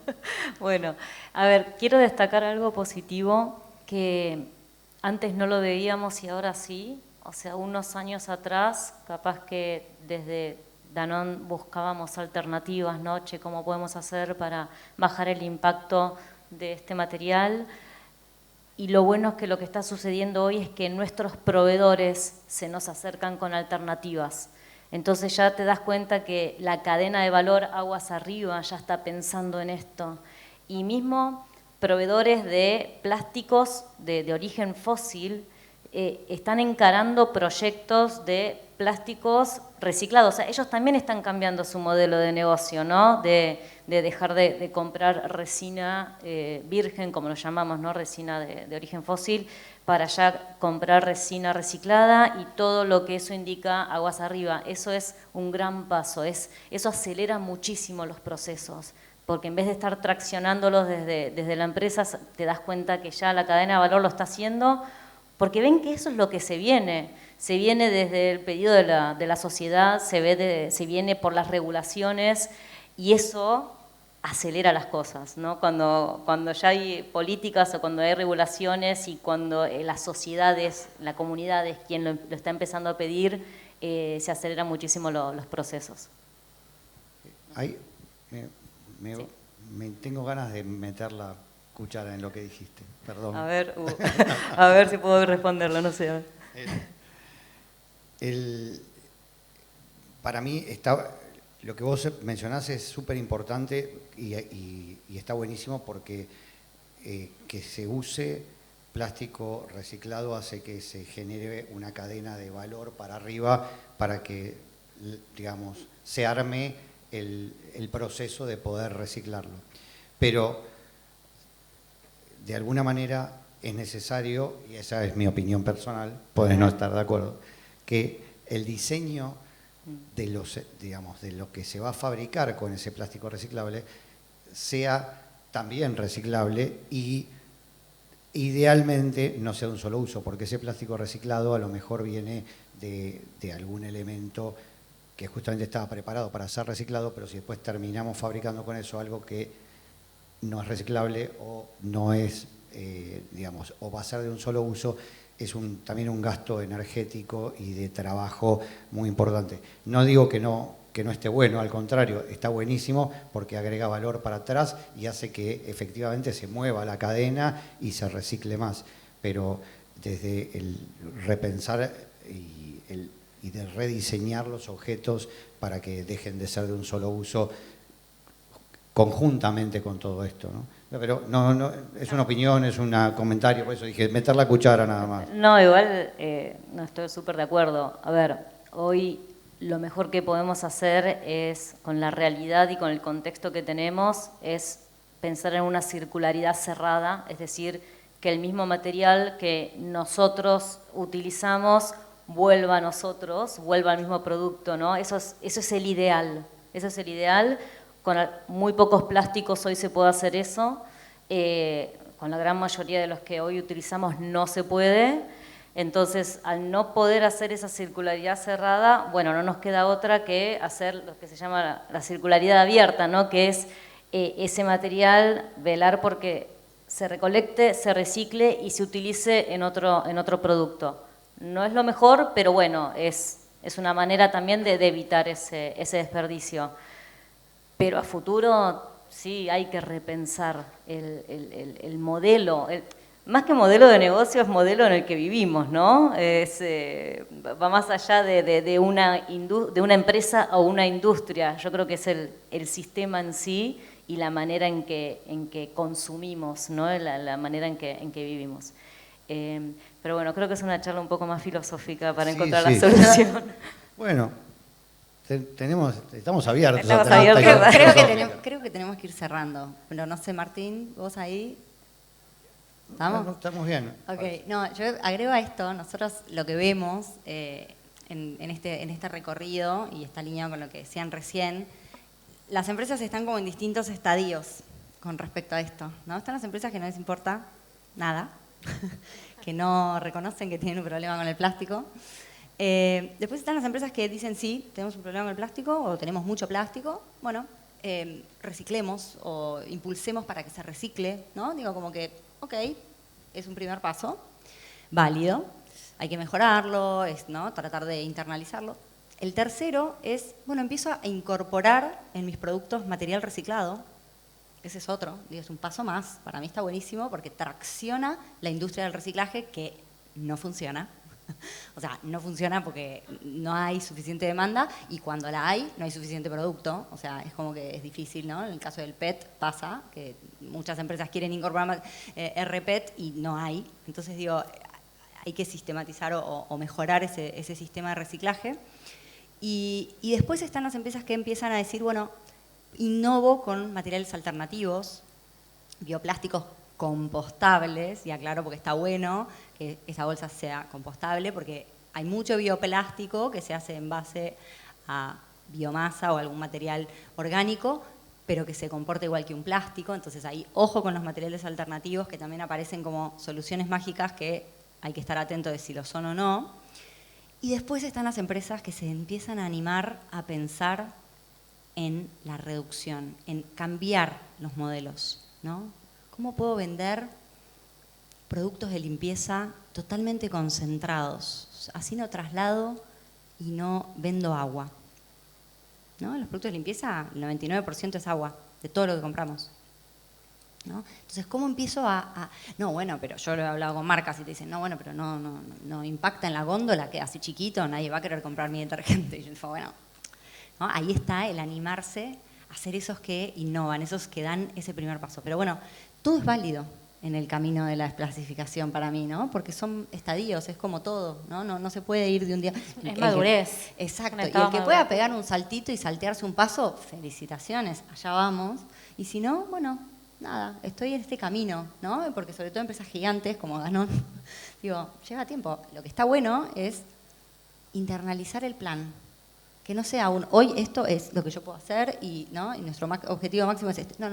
Bueno, a ver, quiero destacar algo positivo que antes no lo veíamos y ahora sí. O sea, unos años atrás, capaz que desde Danone buscábamos alternativas, ¿no? Che, ¿cómo podemos hacer para bajar el impacto de este material? Y lo bueno es que lo que está sucediendo hoy es que nuestros proveedores se nos acercan con alternativas. Entonces ya te das cuenta que la cadena de valor aguas arriba ya está pensando en esto. Y mismo proveedores de plásticos de origen fósil están encarando proyectos de plásticos reciclados. O sea, ellos también están cambiando su modelo de negocio, ¿no? De dejar de comprar resina virgen, como lo llamamos, ¿no? Resina de origen fósil, para ya comprar resina reciclada y todo lo que eso indica aguas arriba. Eso es un gran paso, eso acelera muchísimo los procesos, porque en vez de estar traccionándolos desde la empresa, te das cuenta que ya la cadena de valor lo está haciendo, porque ven que eso es lo que se viene desde el pedido de la sociedad, se viene por las regulaciones y eso acelera las cosas, ¿no? Cuando ya hay políticas o cuando hay regulaciones y cuando las sociedades, la comunidad es quien lo está empezando a pedir, se aceleran muchísimo los procesos. Ahí tengo ganas de meter la cuchara en lo que dijiste, perdón. A ver si puedo responderlo, no sé. Para mí lo que vos mencionás es súper importante y está buenísimo porque que se use plástico reciclado hace que se genere una cadena de valor para arriba para que, digamos, se arme el proceso de poder reciclarlo. Pero, de alguna manera, es necesario, y esa es mi opinión personal, podés no estar de acuerdo, que el diseño de de lo que se va a fabricar con ese plástico reciclable sea también reciclable y idealmente no sea de un solo uso, porque ese plástico reciclado a lo mejor viene de algún elemento que justamente estaba preparado para ser reciclado, pero si después terminamos fabricando con eso algo que no es reciclable o no es, digamos, o va a ser de un solo uso, es también un gasto energético y de trabajo muy importante. No digo que no esté bueno, al contrario, está buenísimo porque agrega valor para atrás y hace que efectivamente se mueva la cadena y se recicle más. Pero desde el repensar y de rediseñar los objetos para que dejen de ser de un solo uso conjuntamente con todo esto, ¿no? Pero no, es una opinión, es un comentario, por eso dije, meter la cuchara nada más. No, igual no estoy súper de acuerdo. A ver, hoy lo mejor que podemos hacer es, con la realidad y con el contexto que tenemos, es pensar en una circularidad cerrada, es decir, que el mismo material que nosotros utilizamos vuelva a nosotros, vuelva al mismo producto, ¿no? Eso es el ideal, eso es el ideal. Con muy pocos plásticos hoy se puede hacer eso, con la gran mayoría de los que hoy utilizamos no se puede. Entonces, al no poder hacer esa circularidad cerrada, bueno, no nos queda otra que hacer lo que se llama la circularidad abierta, ¿no? Que es ese material, velar porque se recolecte, se recicle y se utilice en otro producto. No es lo mejor, pero bueno, es una manera también de evitar ese desperdicio. Pero a futuro sí hay que repensar el modelo, más que modelo de negocio, es modelo en el que vivimos, ¿no? Va más allá de una empresa o una industria. Yo creo que es el sistema en sí y la manera en que consumimos, ¿no? La manera en que vivimos. Pero bueno, creo que es una charla un poco más filosófica para encontrar la solución. Bueno. Estamos abiertos. Creo que tenemos que ir cerrando. Pero no sé, Martín, vos ahí. ¿Estamos? No, estamos bien. Ok, no, yo agrego a esto, nosotros lo que vemos en este recorrido, y está alineado con lo que decían recién, las empresas están como en distintos estadios con respecto a esto, ¿no? Están las empresas que no les importa nada, que no reconocen que tienen un problema con el plástico. Después están las empresas que dicen, sí, tenemos un problema con el plástico o tenemos mucho plástico, bueno, reciclemos o impulsemos para que se recicle, ¿no? Digo, como que, ok, es un primer paso, válido, hay que mejorarlo, ¿no? Tratar de internalizarlo. El tercero es, bueno, empiezo a incorporar en mis productos material reciclado. Ese es otro, digo, es un paso más, para mí está buenísimo porque tracciona la industria del reciclaje que no funciona. O sea, no funciona porque no hay suficiente demanda y cuando la hay, no hay suficiente producto. O sea, es como que es difícil, ¿no? En el caso del PET pasa que muchas empresas quieren incorporar RPET y no hay. Entonces, digo, hay que sistematizar o mejorar ese sistema de reciclaje. Y después están las empresas que empiezan a decir, bueno, innovo con materiales alternativos, bioplásticos compostables, y aclaro porque está bueno que esa bolsa sea compostable, porque hay mucho bioplástico que se hace en base a biomasa o algún material orgánico, pero que se comporta igual que un plástico. Entonces ahí ojo con los materiales alternativos que también aparecen como soluciones mágicas que hay que estar atento de si lo son o no. Y después están las empresas que se empiezan a animar a pensar en la reducción, en cambiar los modelos, ¿no? ¿Cómo puedo vender productos de limpieza totalmente concentrados? Así no traslado y no vendo agua, ¿no? Los productos de limpieza, el 99% es agua, de todo lo que compramos, ¿no? Entonces, ¿cómo empiezo no, bueno, pero yo lo he hablado con marcas y te dicen, no, bueno, pero no impacta en la góndola, queda así chiquito, nadie va a querer comprar mi detergente. Y yo digo, bueno, ¿no? Ahí está el animarse a ser esos que innovan, esos que dan ese primer paso. Pero bueno, todo es válido. en el camino de la desplasificación para mí, ¿no? Porque son estadios, es como todo, ¿no? No se puede ir de un día. Es madurez. Exacto. Y el que pueda pegar un saltito y saltearse un paso, felicitaciones, allá vamos. Y si no, bueno, nada, estoy en este camino, ¿no? Porque sobre todo empresas gigantes como Danone, digo, lleva tiempo. Lo que está bueno es internalizar el plan. Que no sea hoy esto es lo que yo puedo hacer y, ¿no? Y nuestro objetivo máximo es este. No,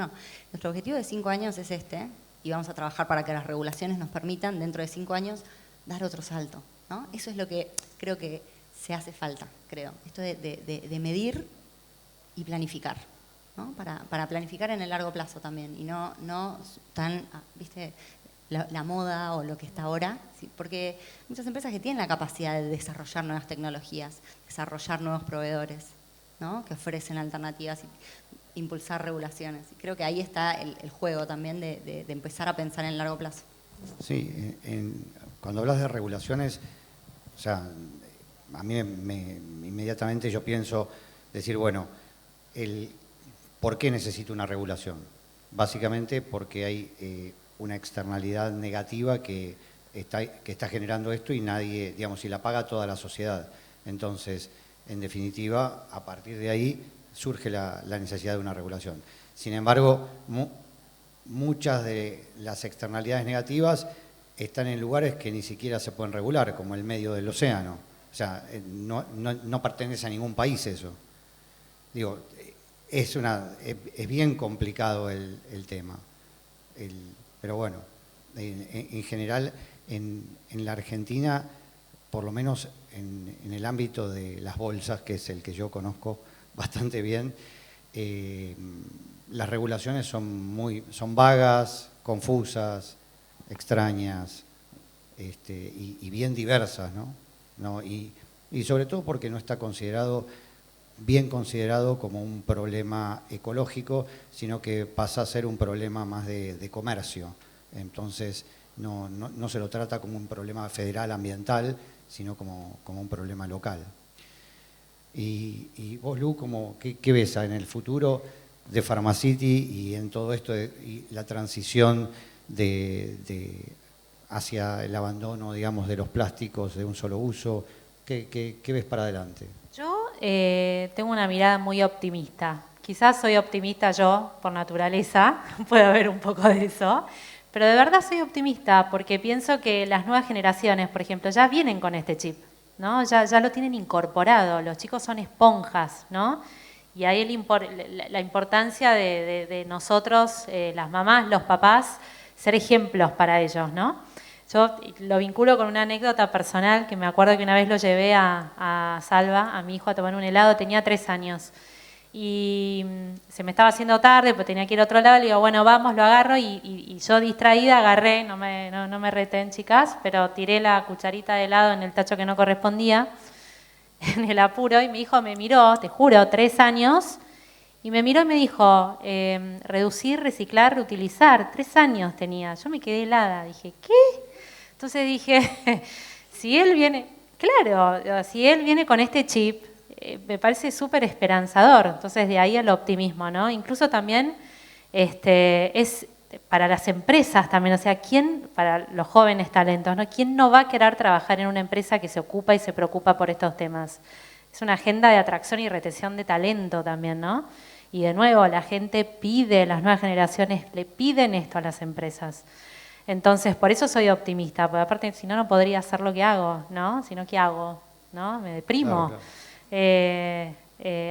nuestro objetivo de 5 años es este y vamos a trabajar para que las regulaciones nos permitan dentro de 5 años dar otro salto, ¿no? Eso es lo que creo que se hace falta, creo. Esto de medir y planificar, ¿no? Para planificar en el largo plazo también y no tan, ¿viste? La moda o lo que está ahora, ¿sí? Porque muchas empresas que tienen la capacidad de desarrollar nuevas tecnologías, desarrollar nuevos proveedores, ¿no? Que ofrecen alternativas y impulsar regulaciones. Y creo que ahí está el juego también de empezar a pensar en el largo plazo. Sí, cuando hablas de regulaciones, o sea, a mí inmediatamente yo pienso decir, bueno, ¿por qué necesito una regulación? Básicamente porque hay una externalidad negativa que está generando esto y nadie, digamos, y la paga toda la sociedad. Entonces, en definitiva, a partir de ahí surge la necesidad de una regulación. Sin embargo, muchas de las externalidades negativas están en lugares que ni siquiera se pueden regular, como el medio del océano. O sea, no pertenece a ningún país eso. Digo, es bien complicado el tema. Pero bueno, en general, en la Argentina, por lo menos en el ámbito de las bolsas, que es el que yo conozco bastante bien, las regulaciones son vagas, confusas, extrañas y bien diversas, ¿no? Y sobre todo porque no está bien considerado como un problema ecológico, sino que pasa a ser un problema más de comercio. Entonces, no se lo trata como un problema federal ambiental, sino como un problema local. Y vos, Lu, ¿qué ves en el futuro de Pharmacity y en todo esto y la transición hacia el abandono, digamos, de los plásticos de un solo uso? ¿Qué ves para adelante? Yo tengo una mirada muy optimista. Quizás soy optimista yo por naturaleza, puede haber un poco de eso, pero de verdad soy optimista porque pienso que las nuevas generaciones, por ejemplo, ya vienen con este chip, ¿no? Ya lo tienen incorporado, los chicos son esponjas, ¿no? Y ahí la importancia de nosotros, las mamás, los papás, ser ejemplos para ellos, ¿no? Yo lo vinculo con una anécdota personal que me acuerdo que una vez lo llevé a Salva, a mi hijo, a tomar un helado, tenía 3 años. Y se me estaba haciendo tarde, pues tenía que ir a otro lado, le digo, bueno, vamos, lo agarro y yo distraída agarré, no me reten chicas, pero tiré la cucharita de helado en el tacho que no correspondía, en el apuro, y mi hijo me miró, te juro, 3 años, y me miró y me dijo, reducir, reciclar, reutilizar, 3 años tenía. Yo me quedé helada, dije, ¿qué? Entonces dije, si él viene, claro, si él viene con este chip, me parece súper esperanzador. Entonces de ahí el optimismo, ¿no? Incluso también es para las empresas también, o sea, para los jóvenes talentos, ¿no? ¿Quién no va a querer trabajar en una empresa que se ocupa y se preocupa por estos temas? Es una agenda de atracción y retención de talento también, ¿no? Y de nuevo, la gente pide, las nuevas generaciones le piden esto a las empresas. Entonces, por eso soy optimista, porque aparte, si no, no podría hacer lo que hago, ¿no? Si no, ¿qué hago? ¿No? Me deprimo. Claro.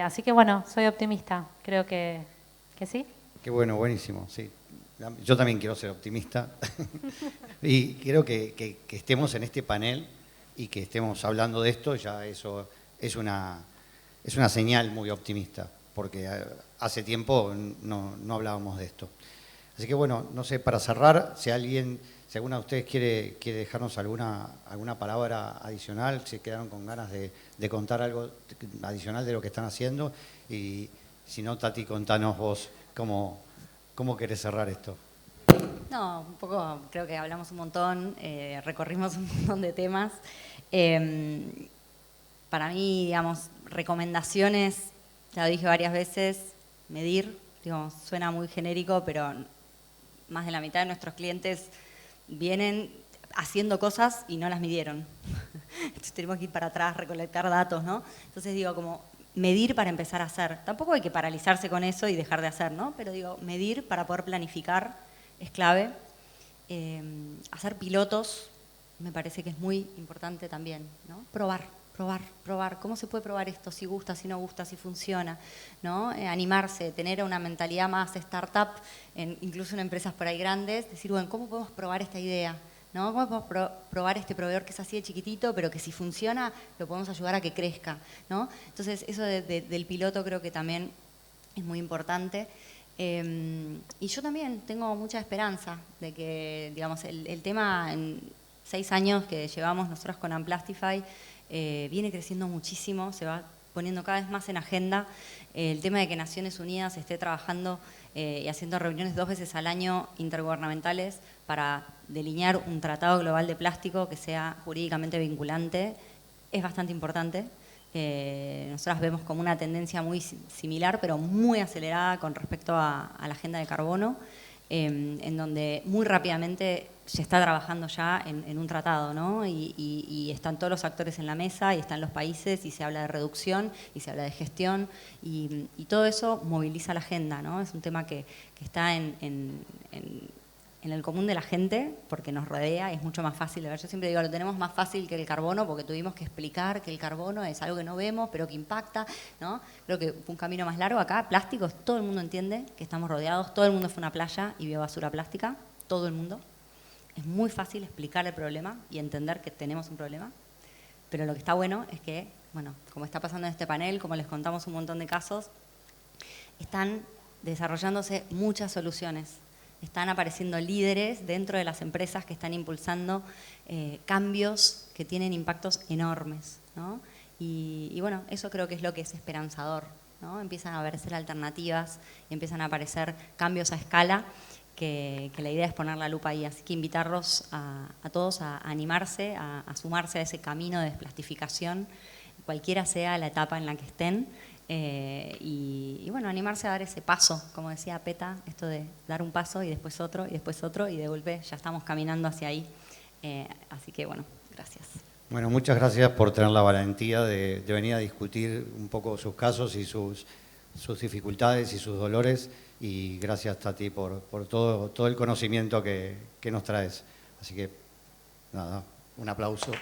Así que, bueno, soy optimista. Creo que sí. Qué bueno, buenísimo, sí. Yo también quiero ser optimista. Y creo que estemos en este panel y que estemos hablando de esto, ya eso es una señal muy optimista, porque hace tiempo no hablábamos de esto. Así que bueno, no sé, para cerrar, si alguna de ustedes quiere dejarnos alguna palabra adicional, si quedaron con ganas de contar algo adicional de lo que están haciendo, y si no, Tati, contanos vos cómo querés cerrar esto. No, un poco, creo que hablamos un montón, recorrimos un montón de temas. Para mí, digamos, recomendaciones, ya lo dije varias veces, medir, digamos, suena muy genérico, pero más de la mitad de nuestros clientes vienen haciendo cosas y no las midieron. Entonces tenemos que ir para atrás, recolectar datos, ¿no? Entonces digo, como medir para empezar a hacer. Tampoco hay que paralizarse con eso y dejar de hacer, ¿no? Pero digo, medir para poder planificar es clave. Hacer pilotos me parece que es muy importante también, ¿no? Probar. ¿Cómo se puede probar esto? Si gusta, si no gusta, si funciona, ¿no? Animarse, tener una mentalidad más startup, incluso en empresas por ahí grandes, decir, bueno, ¿cómo podemos probar esta idea? ¿No? ¿Cómo podemos probar este proveedor que es así de chiquitito, pero que si funciona lo podemos ayudar a que crezca, ¿no? Entonces, eso del piloto creo que también es muy importante. Y yo también tengo mucha esperanza de que, digamos, el tema en 6 años que llevamos nosotros con Amplastify viene creciendo muchísimo, se va poniendo cada vez más en agenda. El tema de que Naciones Unidas esté trabajando y haciendo reuniones 2 veces al año intergubernamentales para delinear un tratado global de plástico que sea jurídicamente vinculante es bastante importante. Nosotras vemos como una tendencia muy similar, pero muy acelerada con respecto a la agenda de carbono, en donde muy rápidamente se está trabajando ya en un tratado, ¿no? Y están todos los actores en la mesa, y están los países, y se habla de reducción, y se habla de gestión, y todo eso moviliza la agenda, ¿no? Es un tema que está en el común de la gente, porque nos rodea, es mucho más fácil de ver. Yo siempre digo, lo tenemos más fácil que el carbono, porque tuvimos que explicar que el carbono es algo que no vemos, pero que impacta, ¿no? Creo que fue un camino más largo. Acá, plásticos, todo el mundo entiende que estamos rodeados, todo el mundo fue a una playa y vio basura plástica, todo el mundo. Es muy fácil explicar el problema y entender que tenemos un problema, pero lo que está bueno es que, bueno, como está pasando en este panel, como les contamos un montón de casos, están desarrollándose muchas soluciones. Están apareciendo líderes dentro de las empresas que están impulsando cambios que tienen impactos enormes, ¿no? Y bueno, eso creo que es lo que es esperanzador, ¿no? Empiezan a aparecer alternativas y empiezan a aparecer cambios a escala que la idea es poner la lupa ahí. Así que invitarlos a todos a animarse, a sumarse a ese camino de desplastificación, cualquiera sea la etapa en la que estén. Y bueno, animarse a dar ese paso, como decía Peta, esto de dar un paso y después otro y de golpe ya estamos caminando hacia ahí. Así que bueno, gracias. Bueno, muchas gracias por tener la valentía de venir a discutir un poco sus casos y sus dificultades y sus dolores, y gracias, Tati, por todo el conocimiento que nos traes. Así que, nada, un aplauso.